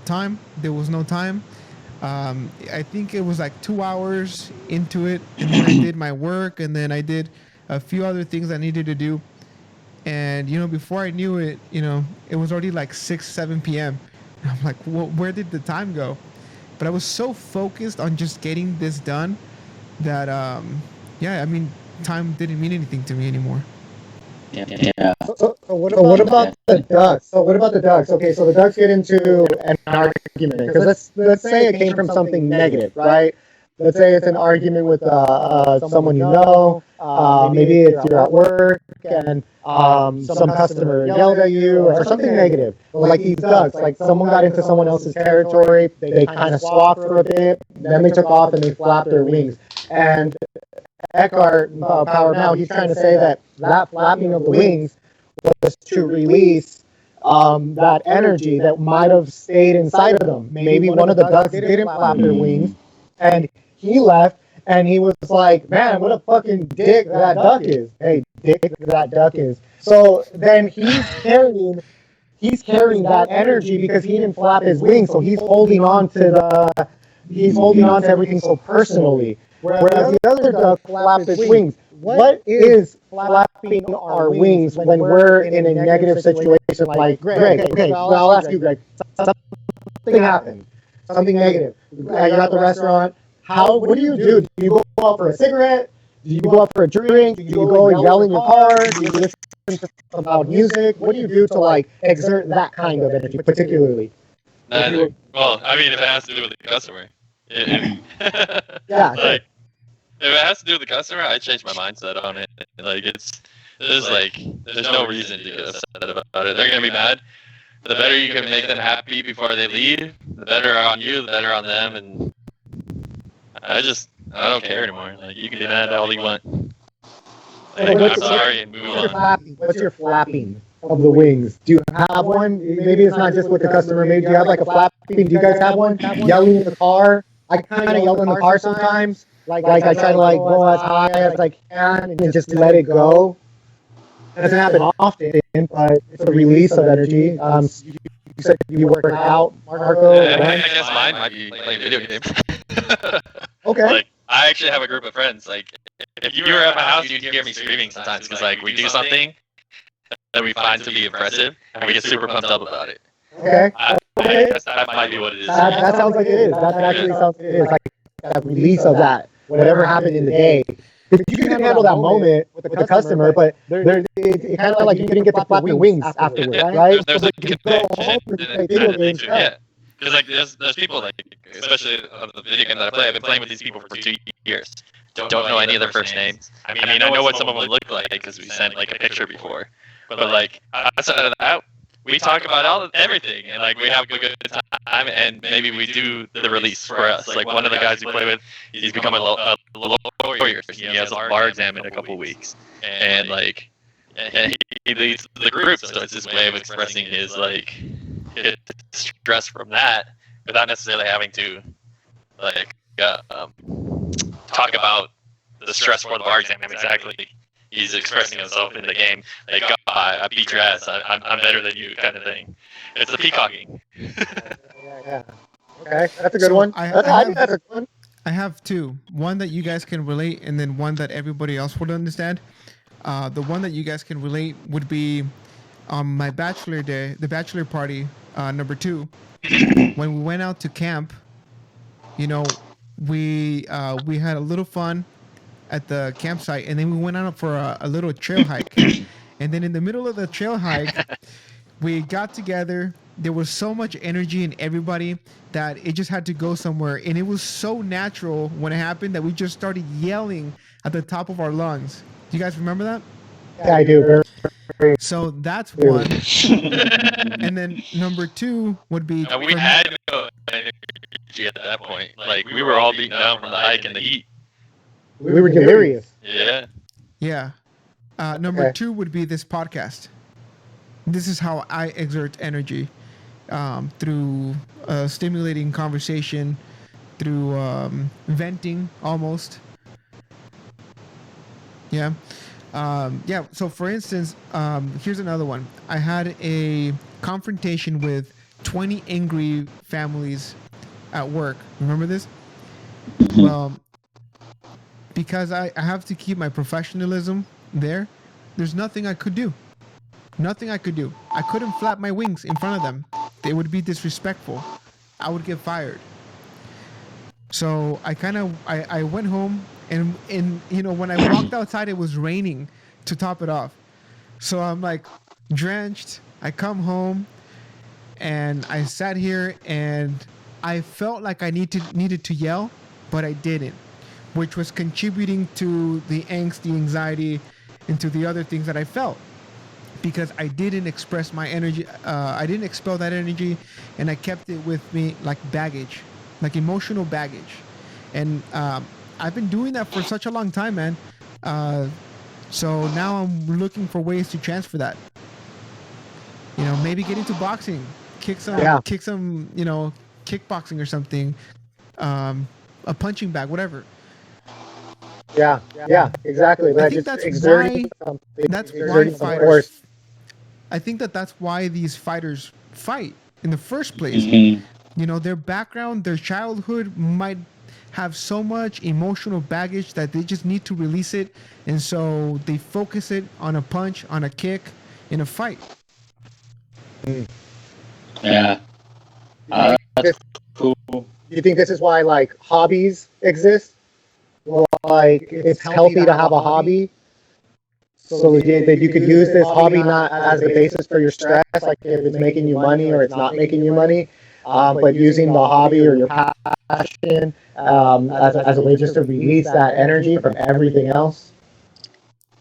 time. There was no time. I think it was like 2 hours into it, and then I did my work, and then I did a few other things I needed to do. And before I knew it, it was already like 6-7 p.m. And I'm like, where did the time go? But I was so focused on just getting this done that time didn't mean anything to me anymore. Yeah. So what about the ducks? Okay, so the ducks get into an argument, because let's say it came from something negative, right? Let's say it's an argument with someone you know. Maybe it's you're at work and some customer yelled at you or something negative. Like these ducks, like someone got into someone else's territory. They kind of swapped for a bit, then they took off and they flapped their wings. And Eckhart, Power Now, he's trying to say that flapping of the wings was to release that energy that might have stayed inside of them. Maybe one of the ducks didn't flap their wings, and he left, and he was like, man, what a fucking dick that duck is. Hey, dick that duck is. So then he's carrying that energy because he didn't flap his wings, so he's holding on to everything so personally. Whereas the other duck flapped its wings. What is flapping our wings when we're in a negative situation like Greg? Okay, so I'll ask you, Greg. Something happened. Something negative. You're at the restaurant. What do you do? Do you go out for a cigarette? Do you go out for a drink? Do you go and yell in your car? Do you listen to some loud music? What do you do to exert that kind of energy, particularly? Neither. Well, I mean, if it has to do with the customer. Yeah. If it has to do with the customer, I change my mindset on it. There's no reason to get upset about it. They're gonna be mad. The better you can make them happy before they leave, the better on you, the better on them, and I don't care anymore. You can be mad all you want. I'm sorry and move on. What's your flapping of the wings? Do you have one? Maybe it's not just with the customer. Maybe do you have a flapping? Do you guys have one? Yelling in the car? I kind of yell in the car sometimes. I try to go as high as I can and just let it go. It doesn't happen often, but it's a release of energy. said you work out, Marco. I guess mine might be playing video games. Okay. Like, I actually have a group of friends. Like, if you were at my house, you'd hear me screaming sometimes because, like, we do something that we find to be impressive, and we get super pumped up about it. Okay. That might be what it is. That sounds like it is. That actually sounds like it is. Like that release of that, whatever happened in the day. Because you can handle that moment with the customer, but it kind of like you didn't get to flap your wings afterwards, right? There's So a you go home connection and play and video kind of thing games. too, yeah. Because like there's people like, especially on the video game that I play, I've been playing with these people for 2 years. Don't know any of their first names. I mean, I know what some of them look like because we sent like a picture before. But like outside of that, we talk about everything, and like we have a good time, and maybe we do the release for us. Like one of the guys we play with, he's become a lawyer. He has a bar exam in a couple weeks, and like and he leads the group, so it's his way of expressing his like his stress from that without necessarily having to like talk about the stress for the bar exam exactly. He's expressing himself in the game, like, oh, I beat your ass, I'm better than you, kind of thing. It's the peacocking. Yeah. Okay, that's a good one. I think that's a good one. I have two. One that you guys can relate, and then one that everybody else would understand. The one that you guys can relate would be my bachelor day, the bachelor party, number 2. When we went out to camp, you know, we had a little fun at the campsite, and then we went out for a little trail hike. And then in the middle of the trail hike, we got together. There was so much energy in everybody that it just had to go somewhere. And it was so natural when it happened that we just started yelling at the top of our lungs. Do you guys remember that? Yeah, I do. So that's one. And then number 2 would be... Now, we had no energy at that point. Like, we were all beaten down from the hike and the heat. We were delirious. Yeah. Yeah. Number 2 would be this podcast. This is how I exert energy, through stimulating conversation, through venting almost. Yeah. Yeah. So for instance, here's another one. I had a confrontation with 20 angry families at work. Remember this? Well, because I have to keep my professionalism there's nothing I could do. Nothing I could do. I couldn't flap my wings in front of them. They would be disrespectful. I would get fired. So I went home, and you know, when I walked outside, it was raining to top it off. So I'm like drenched. I come home and I sat here and I felt like I needed to yell, but I didn't, which was contributing to the angst, the anxiety, and to the other things that I felt, because I didn't express my energy. I didn't expel that energy, and I kept it with me like baggage, like emotional baggage. And I've been doing that for such a long time, man. So now I'm looking for ways to transfer that. You know, maybe get into boxing, kick some, you know, kickboxing or something, a punching bag, whatever. Yeah, exactly. I think that's why fighters. I think that's why these fighters fight in the first place. Mhm. You know, their background, their childhood might have so much emotional baggage that they just need to release it, and so they focus it on a punch, on a kick, in a fight. Yeah. That's cool. You think this is why like hobbies exist? Like it's healthy to have a hobby, so that you could use this hobby not as the basis for your stress, like if it's making you money or it's not making you money, but using the hobby or your passion as a way just to release that energy from everything else.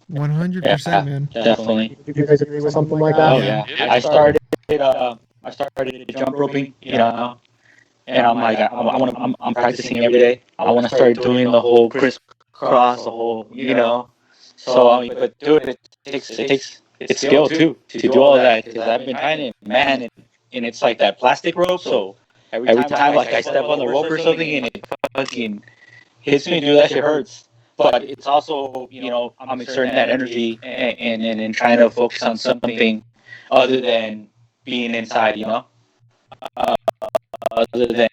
100%, man. Definitely. Do you guys agree with something like that? Oh yeah. I started jump roping, you know, and I'm like, I'm practicing every day. I want to start doing the whole crisscross, the whole, you know. So I mean, but dude, it takes it's skill too to do all that, because I've been trying it, man, and it's like that plastic rope. So every time like I step on the rope or something and it fucking hits me, dude, that shit hurts. But it's also, you know, I'm exerting that energy and trying to focus on something other than being inside, you know. other than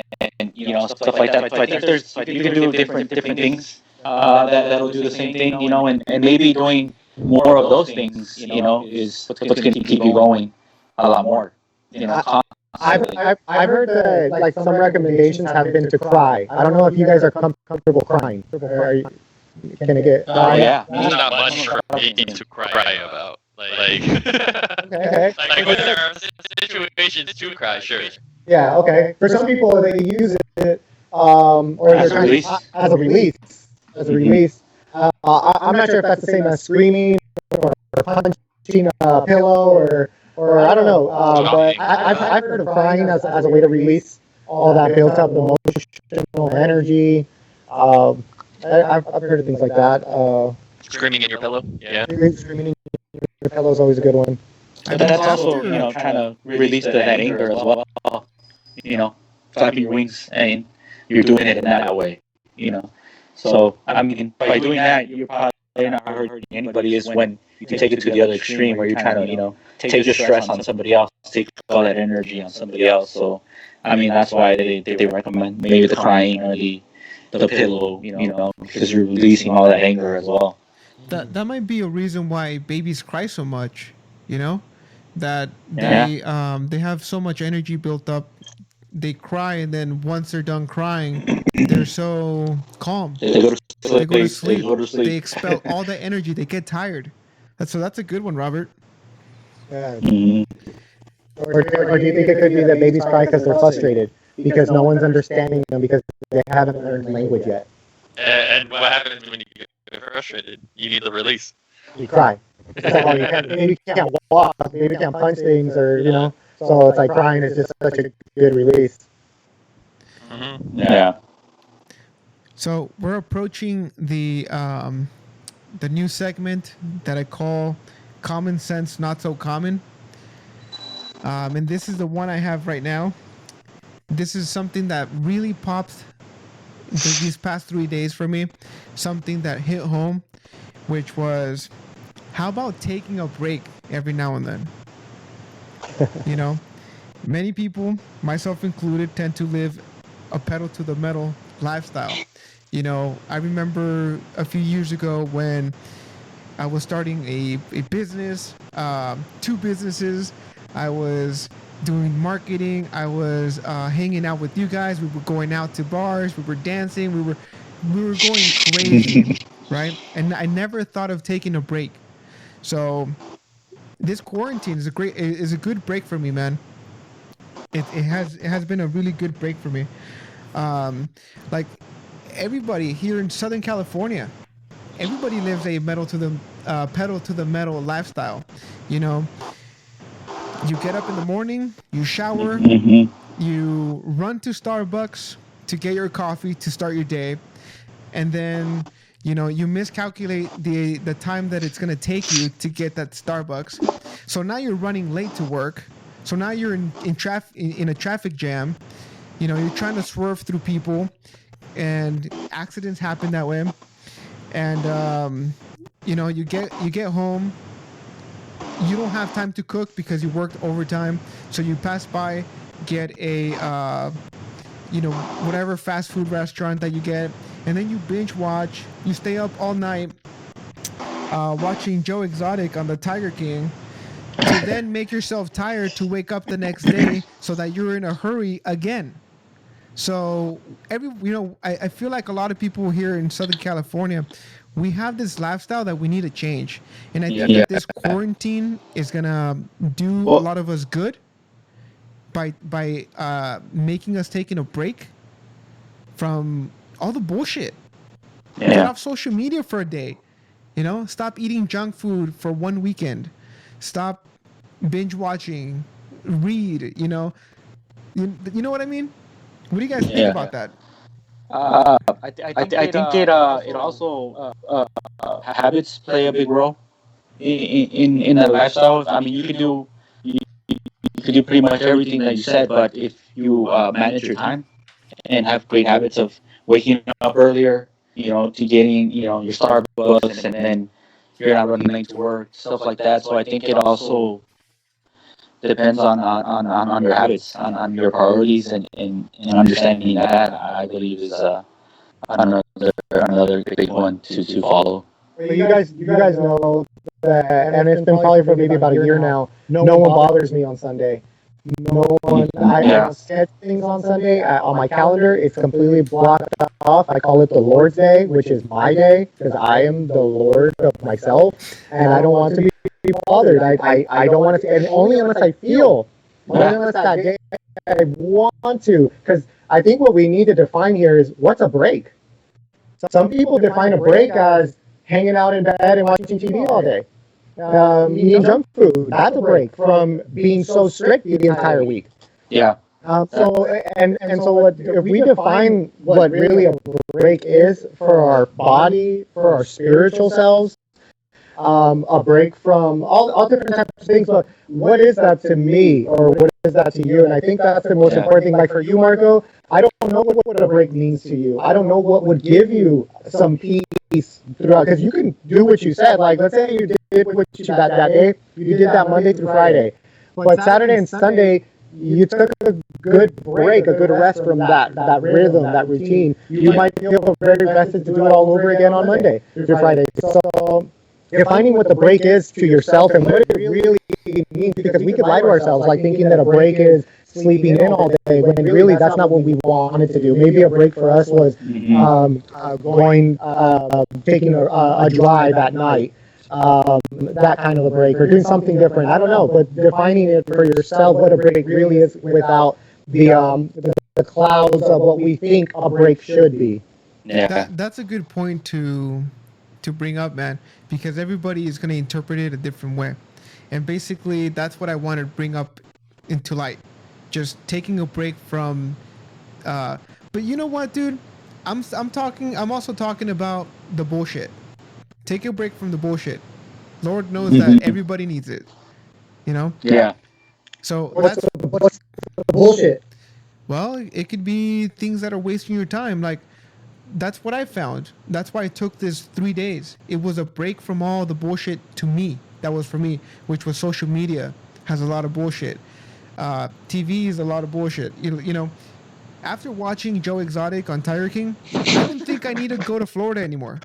stuff like that. So I think there's you can do different things that'll do the same thing, and maybe doing more of those things, is what's going to keep you going a lot more, constantly. I've heard that like some recommendations have been to cry. I don't know if you guys are comfortable crying. Can it get? Oh yeah, There's not much for me to cry about. Okay. Like when there are situations to cry, sure. Yeah. Okay. For some people, they use it or As they're a release. as a release. As a release. I'm not sure if that's the same as screaming or punching a pillow or I don't know. But I've heard of crying as a way to release all that built up emotional energy. I've heard of things like that. Screaming in your pillow? Yeah. Screaming in your pillow is always a good one. But that's also, trying to release that anger as well. Flapping your wings, and you're doing it in that way. So I mean, by doing that, you're probably not hurting anybody. Is when you take it to the other extreme, where you're trying to, take your stress on somebody else, take all that energy on somebody else. So I mean, that's why they recommend maybe the crying or the pillow, because you're releasing all that anger as well. That might be a reason why babies cry so much. You know, that Yeah. they have so much energy built up. They cry, and then once they're done crying, they're so calm. They go to sleep. They go to sleep. They go to sleep. They expel all the energy. They get tired. That's a good one, Robert. Yeah. Mhm. Or do you think it could be that babies cry because they're frustrated because no one's understanding them because they haven't learned language yet? And what happens when you get frustrated? You need the release. You cry. So maybe you can't walk, maybe you can't punch things, or. So it's like crying is just such a good release. Mm-hmm. Yeah. So we're approaching the new segment that I call "Common Sense Not So Common," and this is the one I have right now. This is something that really popped these past 3 days for me. Something that hit home, which was, how about taking a break every now and then? Many people, myself included, tend to live a pedal to the metal lifestyle. I remember a few years ago when I was starting a business, 2 businesses. I was doing marketing. I was hanging out with you guys. We were going out to bars. We were dancing. We were going crazy, right? And I never thought of taking a break. So this quarantine is a good break for me, man. It has been a really good break for me. Like everybody here in Southern California, everybody lives a pedal to the metal lifestyle. You get up in the morning, you shower, Mhm. you run to Starbucks to get your coffee to start your day, and then you miscalculate the time that it's going to take you to get that Starbucks. So now you're running late to work. So now you're in a traffic jam. You're trying to swerve through people, and accidents happen that way. And you get home. You don't have time to cook because you worked overtime. So you pass by, get a whatever fast food restaurant that you get, and then you binge watch. You stay up all night watching Joe Exotic on the Tiger King, to then make yourself tired to wake up the next day so that you're in a hurry again. So I feel like a lot of people here in Southern California, we have this lifestyle that we need to change. And I think Yeah. that this quarantine is gonna do a lot of us good by making us taking a break from all the bullshit. Get Yeah. off social media for a day. Stop eating junk food for one weekend. Stop binge watching. Read. You know what I mean? What do you guys think Yeah. about that? I think it also habits play a big role in the lifestyle. I mean, you could do pretty much everything that you said, but if you manage your time and have great habits of waking up earlier, to getting your Starbucks, and then you're not running late to work, stuff like that. So I think it also depends on your habits, on your priorities, and understanding that, I believe is another big one to follow. Well, you guys know that, and it's been probably for maybe about a year now. No one bothers me on Sunday. No one. I Yeah. don't schedule things on Sunday on my calendar. It's completely blocked off. I call it the Lord's Day, which is my day because I am the Lord of myself, and I don't want to be bothered. I don't want to, and only unless I feel, only unless that day I want to, because I think what we need to define here is what's a break. Some people define a break as hanging out in bed and watching TV all day. Eating junk food, that's a break from being so strict the entire week. Yeah. So what, if we define what really a break is for our body, for our spiritual selves, a break from all different types of things, but what is that to me, or what is that to you? And I think that's the most important thing. Like for you, Marco, I don't know what a break means to you. I don't know what would give you some peace throughout, because you can do what you said. Like, let's say you did what you that day, you did that Monday through Friday, but Saturday and Sunday, you took a good break, a good rest from that rhythm, that routine. You might feel very rested to do it all over again on Monday through Friday. So defining what the break is to yourself and what it really means, because we could lie to ourselves, like thinking that a break is sleeping in all day, when really that's not what we wanted to do. Maybe a break for us was taking a drive at night, that kind of a break, or doing something different. I don't know, but defining it for yourself, what a break really is, without the clouds of what we think a break should be. Yeah. That's a good point to bring up, man, because everybody is going to interpret it a different way. And basically, that's what I want to bring up into light. Just taking a break from but you know what, dude? I'm also talking about the bullshit. Take a break from the bullshit. Lord knows that everybody needs it. You know? Yeah. So What's the bullshit? well, it could be things that are wasting your time. Like, that's what I found. That's why I took this 3 days. It was a break from all the bullshit to me. That was for me, which was social media has a lot of bullshit. TV is a lot of bullshit. You know, after watching Joe Exotic on Tiger King, I don't think I need to go to Florida anymore.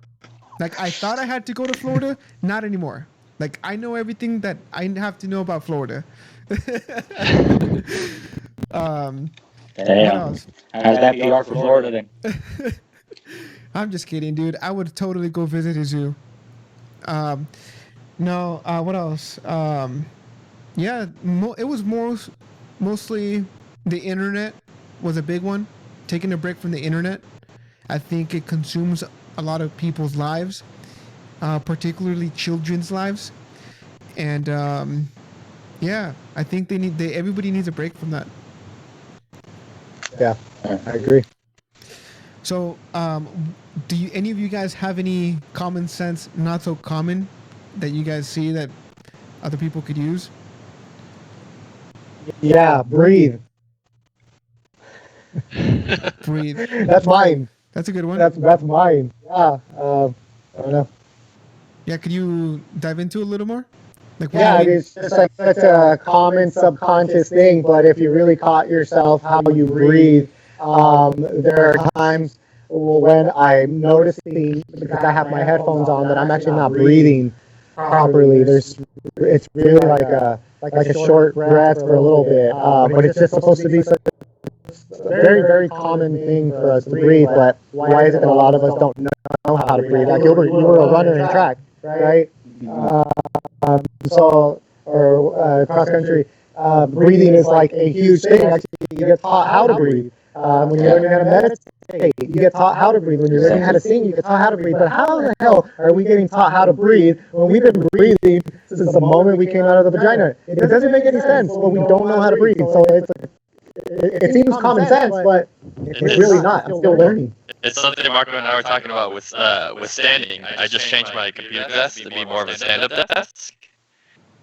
Like, I thought I had to go to Florida, not anymore. Like, I know everything that I have to know about Florida. What Damn. else? How's that PR for Florida then? I'm just kidding, dude. I would totally go visit a zoo. No, what else? Yeah, it was mostly the internet was a big one. Taking a break from the internet. I think it consumes a lot of people's lives, particularly children's lives. And yeah, I think everybody needs a break from that. Yeah, I agree. So, do any of you guys have any common sense, not so common, that you guys see that other people could use? Yeah, breathe. Breathe. That's mine. That's a good one. That's mine. Yeah. I don't know. Yeah, could you dive into a little more? Like, what Yeah, do you mean? it's just like such a common subconscious thing, but if you really caught yourself how you breathe, there are times when I'm noticing, because I have my headphones on, that I'm actually not breathing properly. It's really like a short breath for a little bit, but it's just supposed to be such a very, very common thing for us to breathe. But why is it that a lot of us don't know how to breathe? Like Gilbert, you were a runner in track, right? Or cross country, breathing is like a huge thing. Actually, you get taught how to breathe. When you're learning how to meditate, you get taught how to breathe. When you're learning how to sing, you get taught how to breathe. But how the hell are we getting taught how to breathe when we've been breathing since the moment we came out of the vagina? It doesn't make any sense, but we don't know how to breathe. So it seems common sense, but it's really not. I'm still learning. It's something Marco and I were talking about with standing. I just changed my computer desk to be more of a stand-up desk,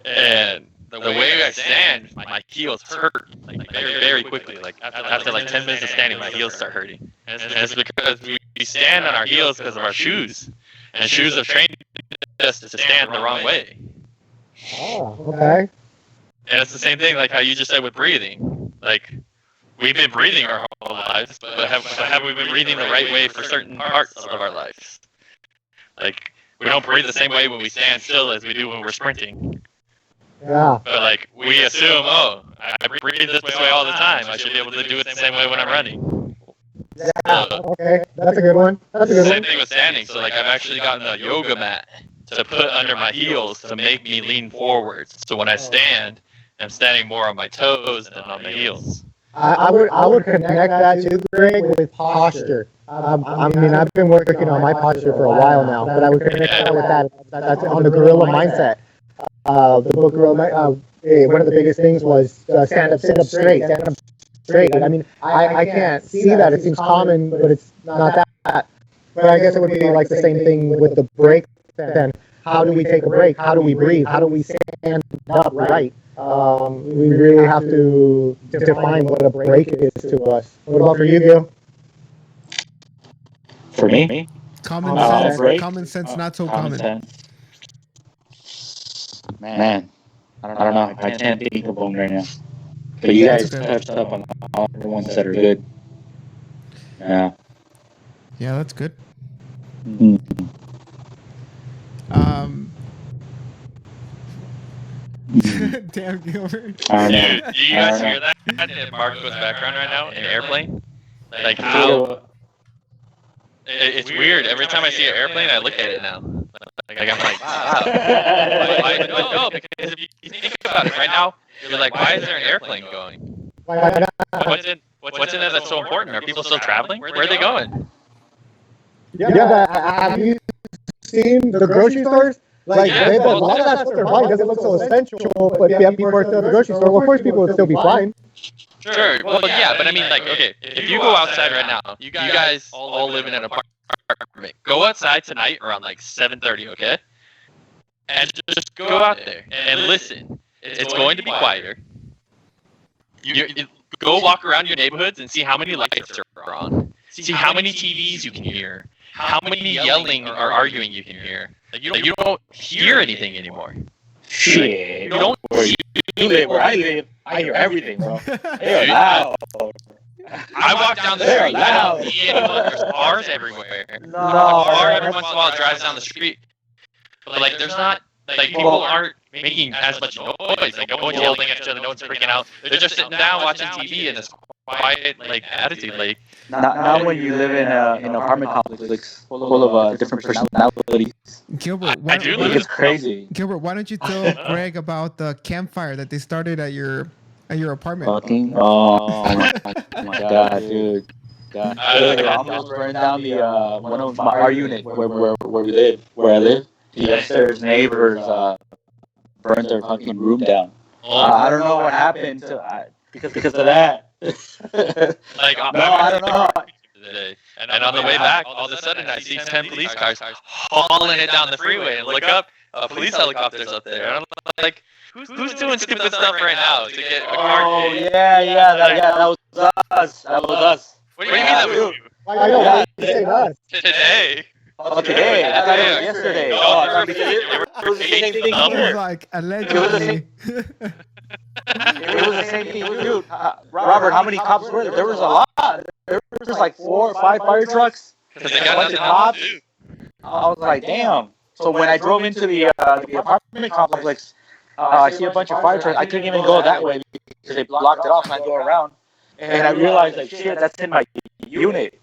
and the way I stand, my heels hurt like very, very quickly. Like after like 10 minutes of standing, my heels start hurting, and it's because we stand on our heels because of our shoes, and shoes have trained us to stand the wrong way. Oh, okay. And it's the same thing, like how you just said with breathing. Like, we've been breathing our whole lives, but have we been breathing the right way for certain parts of our lives? Like, we don't breathe the same way when we stand still as we do when we're sprinting. Yeah. But, like, we assume, oh, I breathe this way all the time. I should be able to do it the same way when I'm running. Yeah. Okay. That's a good one. That's a good Same one. thing with standing. So, like, I've actually gotten a yoga mat to put under my heels to make me lean forwards. So when I stand, I'm standing more on my toes than on my heels. I would connect that too, Greg, with posture. I mean, I've been working on my posture for a while now, but I would connect that with that. That's on the gorilla mindset. The book Gorilla. One of the biggest things was stand up straight. I mean, I can't see that. It seems common, but it's not that. But I guess it would be like the same thing with the break. Then, how do we take a break? How do we breathe? How do we stand up right? We really have to define what a break is to us. What about for you, Gil? For me, Common sense, break? common sense, not so common. sense. Man, I don't know. I can't think of one right now. But you guys touched up on all the ones that are good. Yeah. Yeah, that's good. Mm. Damn, Gilbert. Dude, do you guys hear that in Marco's background right now? An airplane? Like how? It's weird. Every time I see an airplane, I look at it now. Like I'm like, wow. No, because if you think about it right now, you're like, why is there an airplane going? What's in it that's so important? Are people still traveling? Where are they going? Yeah, but have you seen the grocery stores? Like, a lot of that stuff they're buying doesn't look so essential, but if you have people at the grocery store, well, of course people would still be flying. Sure. Well, yeah, but I mean, like, okay, if you go outside right now, you guys all live in an apartment. Go outside tonight around like 7:30, okay? And just go out there and listen. It's going to be quieter. You go walk around your neighborhoods and see how many lights are on. See how many TVs you can hear. How many yelling or arguing you can hear. Like, you don't hear anything anymore. Shit. You don't. You live where I live. I hear everything, bro. They're loud. I walk down the street. I don't see anyone. There's cars everywhere. No. A car every once in a while drives down the street. But like, there's not. Like, people aren't making as much noise. Like, no one's yelling at each other. No one's freaking out. They're just sitting down watching TV in this quiet, like, attitude. Like, not when you live in an apartment complex full of different personalities. Gilbert, It's crazy. Gilbert, why don't you tell Greg about the campfire that they started at your apartment? Fucking, oh my god, dude. God. They almost burned down the one of our unit where we live, where I live. The upstairs neighbors burned their fucking room down. I don't know what happened because of that. like, no, I don't know. Today. And on the way back, all of a sudden, I see 10 police cars hauling it down the freeway, and look up, a police helicopter's up there. And I'm like, who's doing stupid stuff right now to get a car? Oh that was us. That was us. What do you mean that was you? I know. Yeah. Today. Oh, today. I thought it was yesterday. It was the same thing here. Like, allegedly. It was the same thing, dude. Robert, how many cops were there? There was a lot. There was like 4 or 5 fire trucks. Because they got nothing else to do. I was like, damn. So when I drove into the apartment complex, I see a bunch of fire trucks. I couldn't even go that way because they blocked it off, and I go around. And I realized, like, shit, that's in my unit.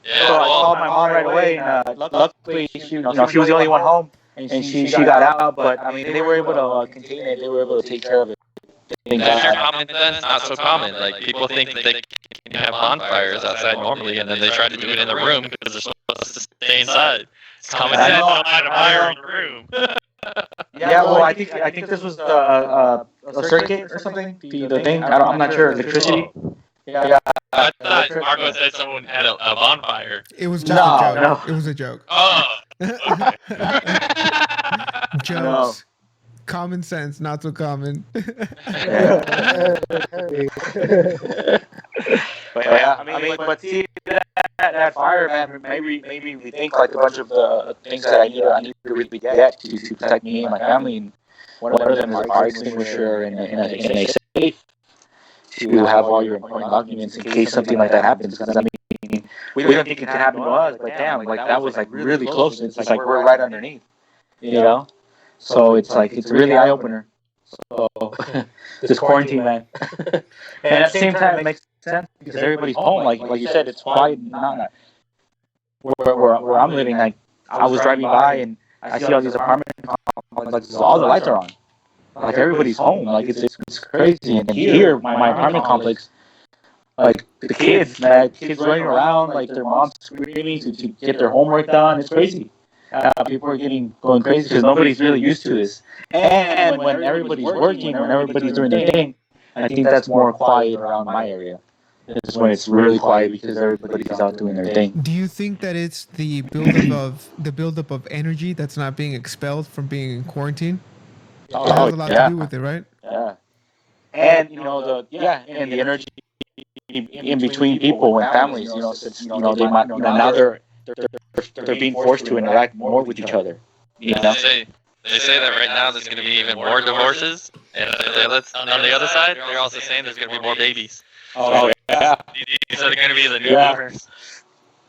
Yeah, so I called my mom right away, and luckily, she was the only one home, and she got out. But I mean, they were able to contain it. They were able to take care of it. That's your common sense, not so common. Like, people think they can have bonfires outside normally, and then they try to do it in the room because they're supposed to stay inside. It's common sense not to light a fire in your room. Yeah, well, I think this was a circuit or something. The thing, I'm not sure. Electricity. Yeah. I thought Marco said someone had a bonfire. It was just a joke. No. It was a joke. Oh. Okay. Jokes. No. Common sense, not so common. But yeah, I mean, but see that fire, man, maybe we think like a bunch of the things that I need to really get to protect me and my family. One of them is a fire extinguisher in a safe. To have all your important documents in case something like that happens. Because I mean, we don't think it can happen to us, but damn, like that was like really close. It's like we're right underneath, you know. So it's like it's a really eye opener. So this quarantine, man. And at the same time, it makes sense because everybody's home. Like you said, it's quiet. Not where I'm living. Like I was driving by and I see all these apartment complexes. Like all the lights are on. Like everybody's home. Like it's crazy. And here, my apartment complex, like the kids, man, kids running around, like their moms screaming to get their homework done. It's crazy. People are going crazy because nobody's really used to this. And when everybody's working, when everybody's doing their thing, I think that's more quiet around my area. It's when it's really quiet because everybody's out doing their thing. Do you think that it's the buildup of energy that's not being expelled from being in quarantine? It has a lot to do with it, right? Yeah. And and the energy in between people and families, since they might, now they're being forced to interact more with each other. You know? They say that right now there's going to be even more divorces, and on the other side, they're also saying there's going to be more babies. Oh yeah. These are going to be the new boomers.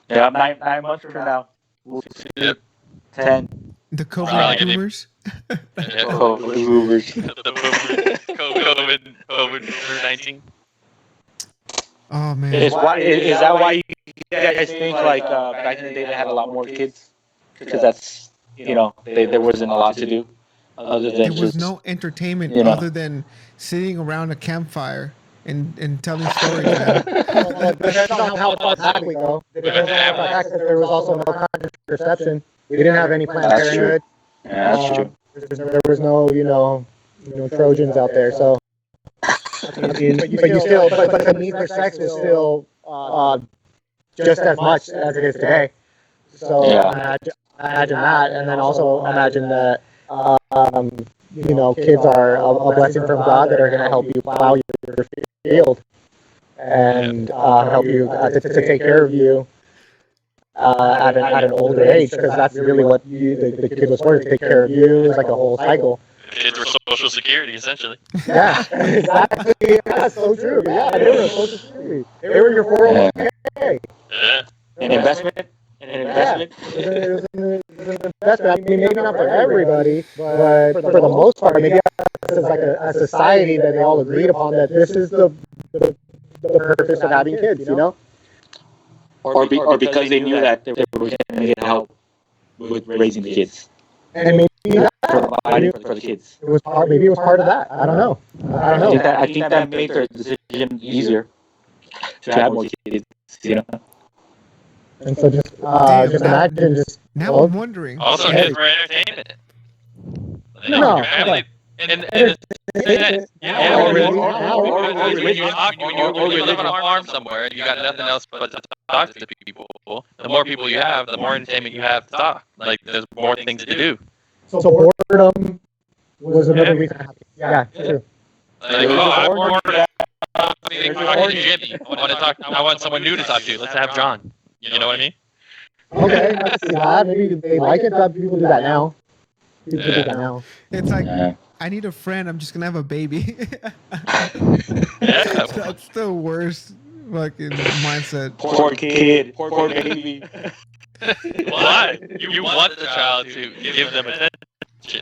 Yeah, 9 months from now. Yep. 10. The COVID boomers. COVID boomers. The COVID-19. Oh man. Is that why you guys think like back in the day they had a lot more kids? Because that's there wasn't a lot to do other than there was no entertainment other than sitting around a campfire and telling stories, man. Well, it depends on how far back we go. It depends on how far back there was also no contraception. We didn't have any Planned Parenthood. Yeah, that's true. There was no Trojans out there. So, I mean, but the need for sex was still just as much as it is today. So imagine that, and then also imagine that kids are a blessing from God that are going to help you plow your field and help you to take care of you at an older age, because that's really what the kid was for, to take care of you. It's like a whole cycle. Kids were Social Security, essentially. Yeah, exactly. Yeah, so true. Yeah, they were Social Security. They were your 401k. Yeah. An investment. It was an investment. I mean, maybe not for everybody, but for the most part, maybe as like a society that they all agreed upon that this is the purpose of having kids, Or because they knew that they were going to get help with raising the kids. And maybe Providing for the kids. Maybe it was part of that. I don't know. I think that made their decision easier to have more kids. And so just imagine Now I'm wondering. Also, kids for entertainment. No. Your family. And or you live on a farm somewhere and you got nothing else but to talk to the people. The more people you have, the more entertainment you have to talk. Like, there's more things to do. So boredom was another reason. Yeah, true. Like, I'm bored of Jimmy. I want someone new to talk to. Let's have John. You know what I mean? Okay, I can see that. Maybe they like it. People do that now. It's like, I need a friend. I'm just gonna have a baby. That's the worst fucking mindset. Poor kid. Poor baby. Why? You want the child to give them attention.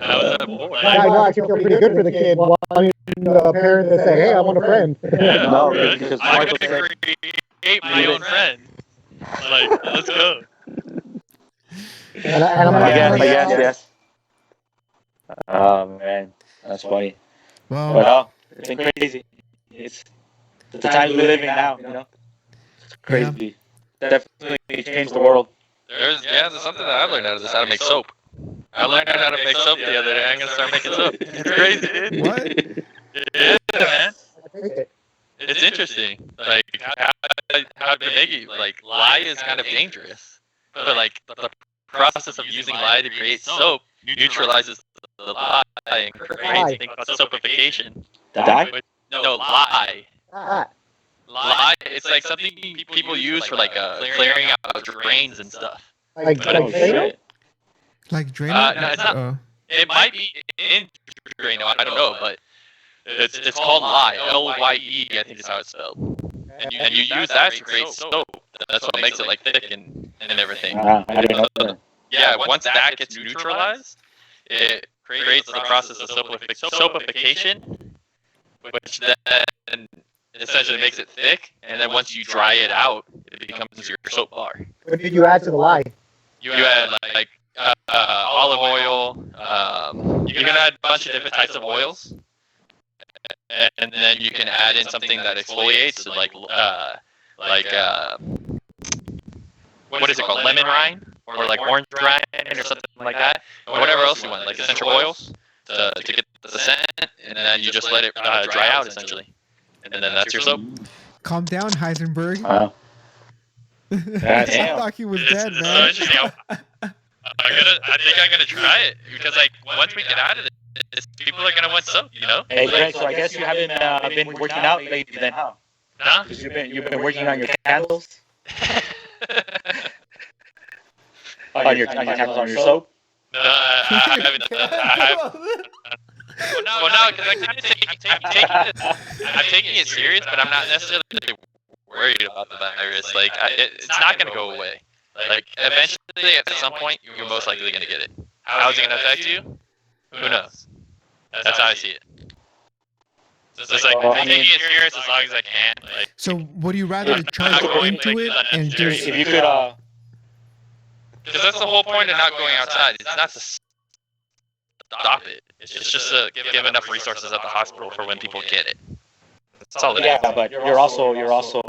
How is that more? I know. I feel pretty good for the kid wanting the parent to say, "Hey, I want a friend." No, because I'm gonna create my own friend. Like, let's go. And I'm like, yes. Oh man, that's funny. Wow. It's been crazy. It's the times we live in now. It's crazy. Definitely changed the world. There's something that I learned out of this: how to make soap. I learned how to make soap the other day. I'm gonna start making soap. It's crazy, dude. What? Yeah, man. It's interesting. Like how to make it. Like, lye is kind of dangerous, but like the process of using lye to create soap neutralizes the lye and creates a thing called soapification. Dye? No, lye. Lye. It's like something people use for like clearing out drains and stuff. Like Drano? Like Drano? No, it's not. it might be injury. No, I don't know, but it's called lye. Lye, I think is how it's spelled. And you use that to create soap. That's what makes it like thick and everything. I didn't know that. Yeah, once that gets neutralized, it creates the process of soapification, which then essentially makes it thick. And then once you dry it out, it becomes your soap bar. What did you add to the lye? You add like olive oil. You can add a bunch of different types of oils, and then you can add in something that exfoliates, so like what is it called, lemon rind, or like orange rind, or something like that, or whatever else you want, like essential oils to get the scent, and then you just let it dry out essentially, and then that's your soap. Calm down, Heisenberg. Wow. I Damn. thought he was It's dead, so man. interesting. I think I'm gonna try it because like once we get out of this, people are gonna want soap, you know? Hey, Greg, so I guess you haven't been working out lately then, huh? Huh? Because you've been working on your candles, on your candles, on your soap. No, I haven't. Well, no, because I'm taking it serious, but I'm not necessarily worried about the virus. Like, it's not gonna go away. Like, eventually, at some point, you're most likely gonna get it. How's it gonna affect you? Who knows? That's how I see it. So it's like I'm taking it serious as long as I can. Like, So would you rather charge into it and just If you could, because that's the whole point of not going outside. It's not to stop it. It's just to give enough resources at the hospital for when people get it. That's all it is. yeah, but you're also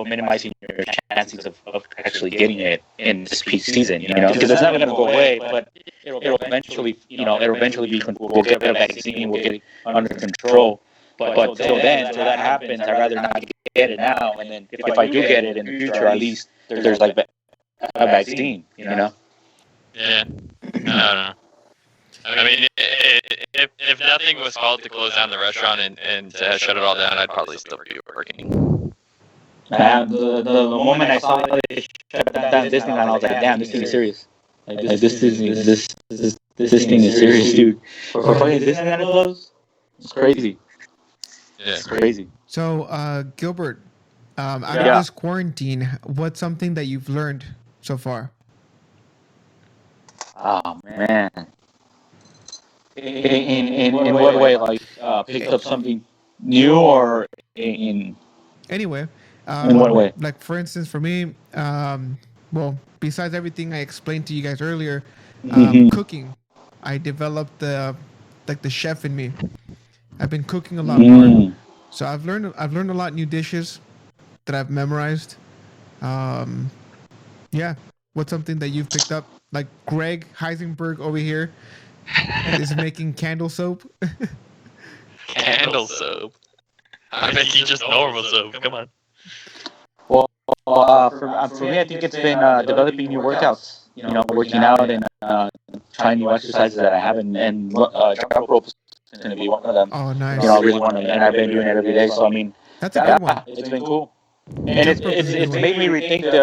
minimizing your chances of actually getting it in this peak season, you know, because it's not going to go away, but it'll eventually, be, we'll get a vaccine, we'll get it under control. But till that happens, I'd rather not get it now, and then if I do get it in the future, at least there's like a vaccine, you know. Yeah. No. I mean, if nothing was called to close down the restaurant and to shut it all down, I'd probably still be working. The moment I saw they shut down Disneyland, I was like, damn, this thing is serious. Like this thing is serious, dude. For fucking Disneyland to close, it's crazy. Yeah. It's crazy. So, Gilbert, out of this quarantine, what's something that you've learned so far? Oh man. In what way? Like picked up something new, or in Anyway, in what way? like for instance, for me, well, besides everything I explained to you guys earlier, cooking, I developed the chef in me. I've been cooking a lot more, so I've learned a lot of new dishes that I've memorized. Yeah, what's something that you've picked up? Like Greg Heisenberg over here is making candle soap. Candle soap. I think you just normal soap. Come on. Well, for me, I think it's been developing new workouts. You know, working out and trying new exercises that I haven't, and jump rope is going to be one of them. Oh, nice. You know, I really want to, and I've been doing it every day. So I mean, That's a good one. it's been cool, and it's made me rethink the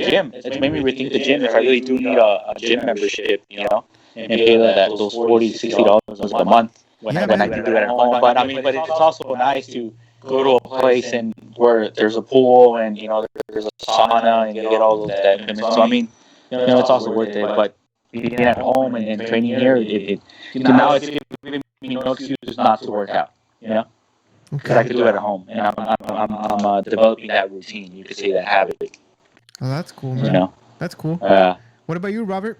gym. It's made me rethink the gym. If I really do need a gym membership, you know, and pay those $40, $60 a month when I can do it at home. But I mean, but it's also nice to go to a place and where there's a pool and you know there's a sauna and you get all those equipment. So I mean, you know, it's also worth it. But being at home and training here, now it's giving me no excuse not to work out. You know, because I could do it at home, and I'm developing that routine. You could say that habit. Oh, that's cool, man. You know, that's cool. What about you, Robert?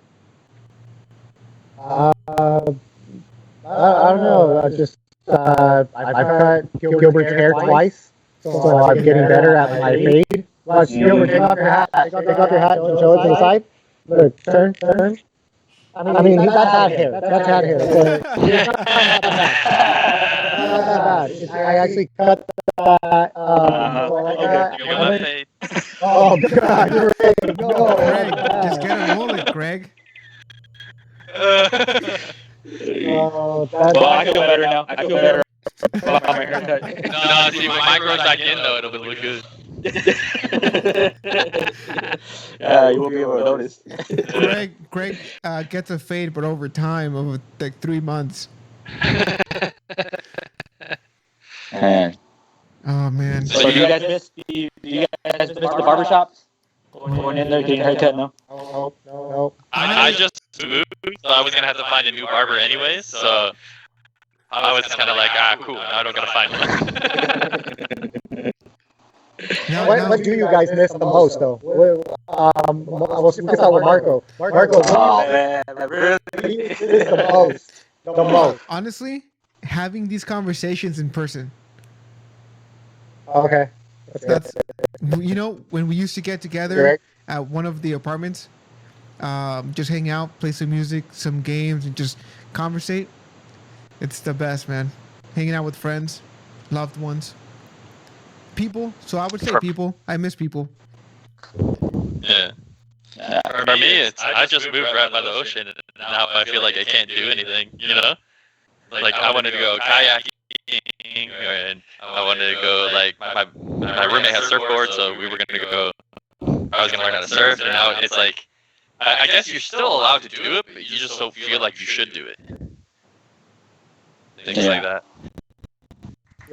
I don't know. I've cut Gilbert's hair twice, so I'm getting better at my fade. Watch, Gilbert, take off your hat. Take off your hat and show it to the side. Look, turn. I mean, that's hat hair. That's hat hair. So, it's not that bad. I actually cut that. Oh God, Greg, no. Greg, just get a mullet, Greg. Oh, well, I feel better now. I feel better about my haircut. No, see, when mine grows back in though, it'll look good. Yeah, you won't be able to notice. Greg gets a fade, but over time, over like 3 months. Man. Oh man. So do you guys miss the barbershops? Going in there, getting a haircut? No. No. I just moved, so I was gonna have to find a new barber anyways. So I was kind of like, cool. Now I don't gotta find one. What do you guys miss the most, though? We can start with Marco. Marco, what man, really? do you miss the most? The most. Honestly, having these conversations in person. Okay. That's when we used to get together Correct. at one of the apartments, just hang out, play some music, some games, and just conversate. It's the best, man. Hanging out with friends, loved ones, people. So I would say people. I miss people. Yeah. For me, I just moved right by the ocean, and now I feel like I can't do anything. Like I wanted to go kayaking, and I wanted to go like my roommate has surfboard, so we were gonna go. I was gonna learn how to surf, and now it's like I guess you're still allowed to do it, but you just don't feel like you should do it. Things like that.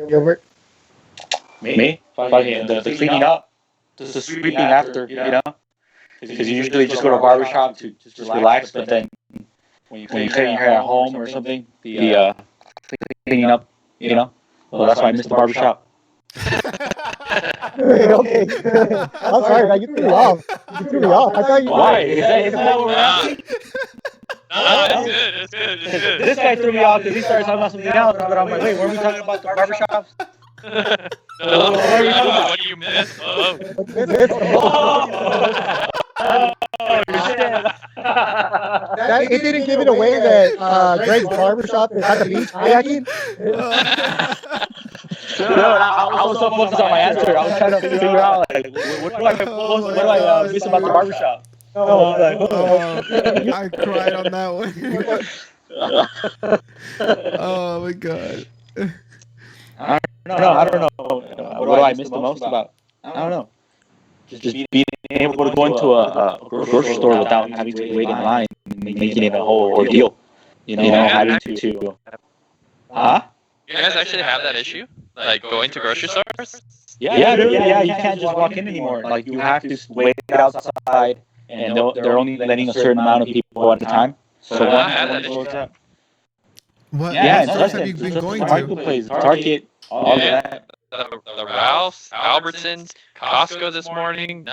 Gilbert? Me? Fucking the cleaning up, the sweeping after, because you usually just go to a barbershop to just relax, but then when you clean your hair at home or something, the cleaning up, well, that's why I missed the barbershop. Okay. I'm sorry, man. You threw me off. I thought you. Why? Isn't that what we're asking? No, it's good. This guy threw me off because he started talking about something else, but I'm like, wait, weren't we talking about the barbershops? No, what do you miss? It didn't give it away that Greg's barbershop is at the beach kayaking. I was so focused on my answer. I was trying to figure out, like, what do I miss about the barbershop? I cried on that one. Oh my god. I don't know. What do I miss the most about? I don't know. Just being able to go into a grocery store without having to wait in line and making it a whole ordeal. Having to. Huh? You guys actually have that issue? Like going to grocery stores? Yeah. You can't just walk in anymore. Like you have to wait outside, and they're only letting a certain amount of people at a time. So I had that issue. What stores have you been going to? Marketplace, Target, all that. The Ralphs, Albertsons, Costco this morning.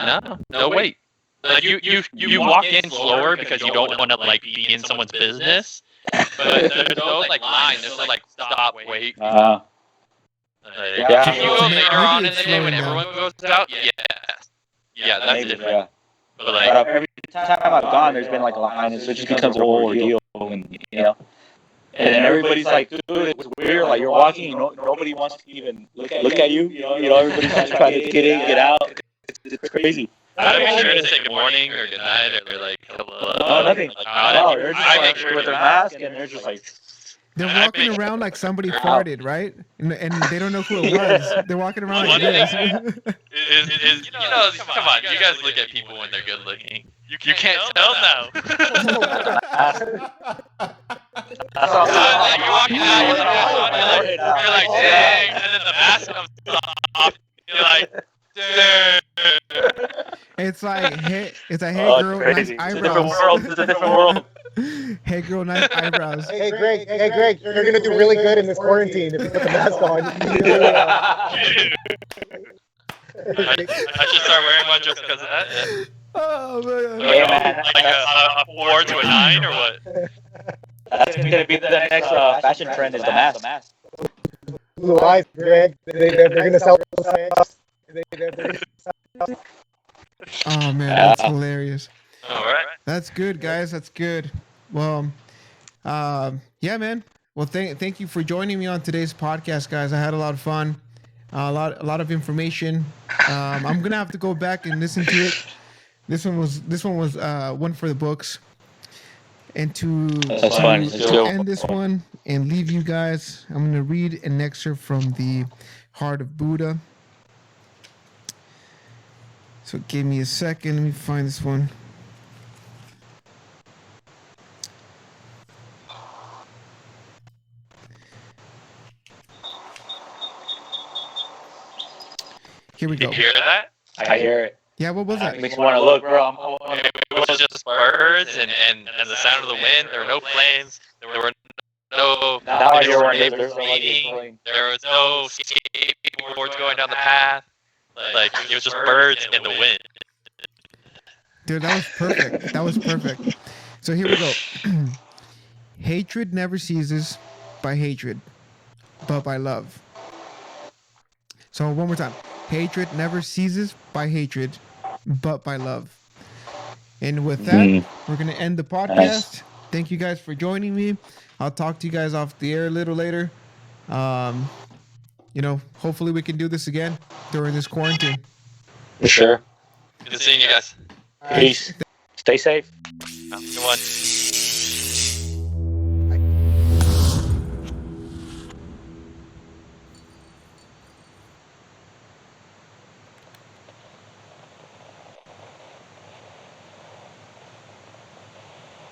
No wait. Like you walk in slower because you don't want to like be in someone's business. But there's no like line. There's no like stop, wait. Yeah. If you go later on in the day when everyone goes out, yeah, that's Maybe, different. yeah. But like every time I've gone, there's been like a line, and so it just becomes a whole ordeal, and and then everybody's like, dude, it's weird. Like you're walking, nobody wants to even look at you. Everybody's just trying to get in, get out. It's crazy. I make sure to say good morning or good night or like hello. No, nothing. Like, They're just I like make sure with their to mask, and they're just like. They're walking around like somebody farted, right? And they don't know who it was. They're walking around like this. Come on, you guys look at people when they're good looking. You can't tell now. That's all. Like you're walking out, you're like, dang, and then the mask comes off. You're like, dang. It's like, hey girl, nice eyebrows. It's a different world. Hey girl, nice eyebrows. Hey Greg, you're gonna do really good in this quarantine if you put the mask on. I should start wearing one just because of that. Oh man. Hey, man. Like a 4 to a 9 or what? That's gonna be the next fashion trend is the mask. Blue eyes, Greg. They're gonna sell masks. Oh man, that's hilarious. All right. That's good, guys. That's good. Well, yeah, man. Well, thank you for joining me on today's podcast, guys. I had a lot of fun, a lot of information. I'm gonna have to go back and listen to it. This one was one for the books. And to end this one and leave you guys, I'm gonna read an excerpt from the Heart of Buddha. So give me a second. Let me find this one. Here we go. You hear that? I hear it. Yeah, what was that? Makes me want to look, bro. It was just birds and the sound of the wind. There were no planes. There were no. Now I hear were our neighbors neighbors eating. There was no skateboards going down the path. Like it was just birds and the wind. Dude, that was perfect. That was perfect. So here we go. Hatred never ceases by hatred, but by love. So one more time. Hatred never ceases by hatred, but by love. And with that, we're going to end the podcast. Nice. Thank you guys for joining me. I'll talk to you guys off the air a little later. Hopefully we can do this again during this quarantine. For sure. Good seeing you guys. Peace. Stay safe. Good one.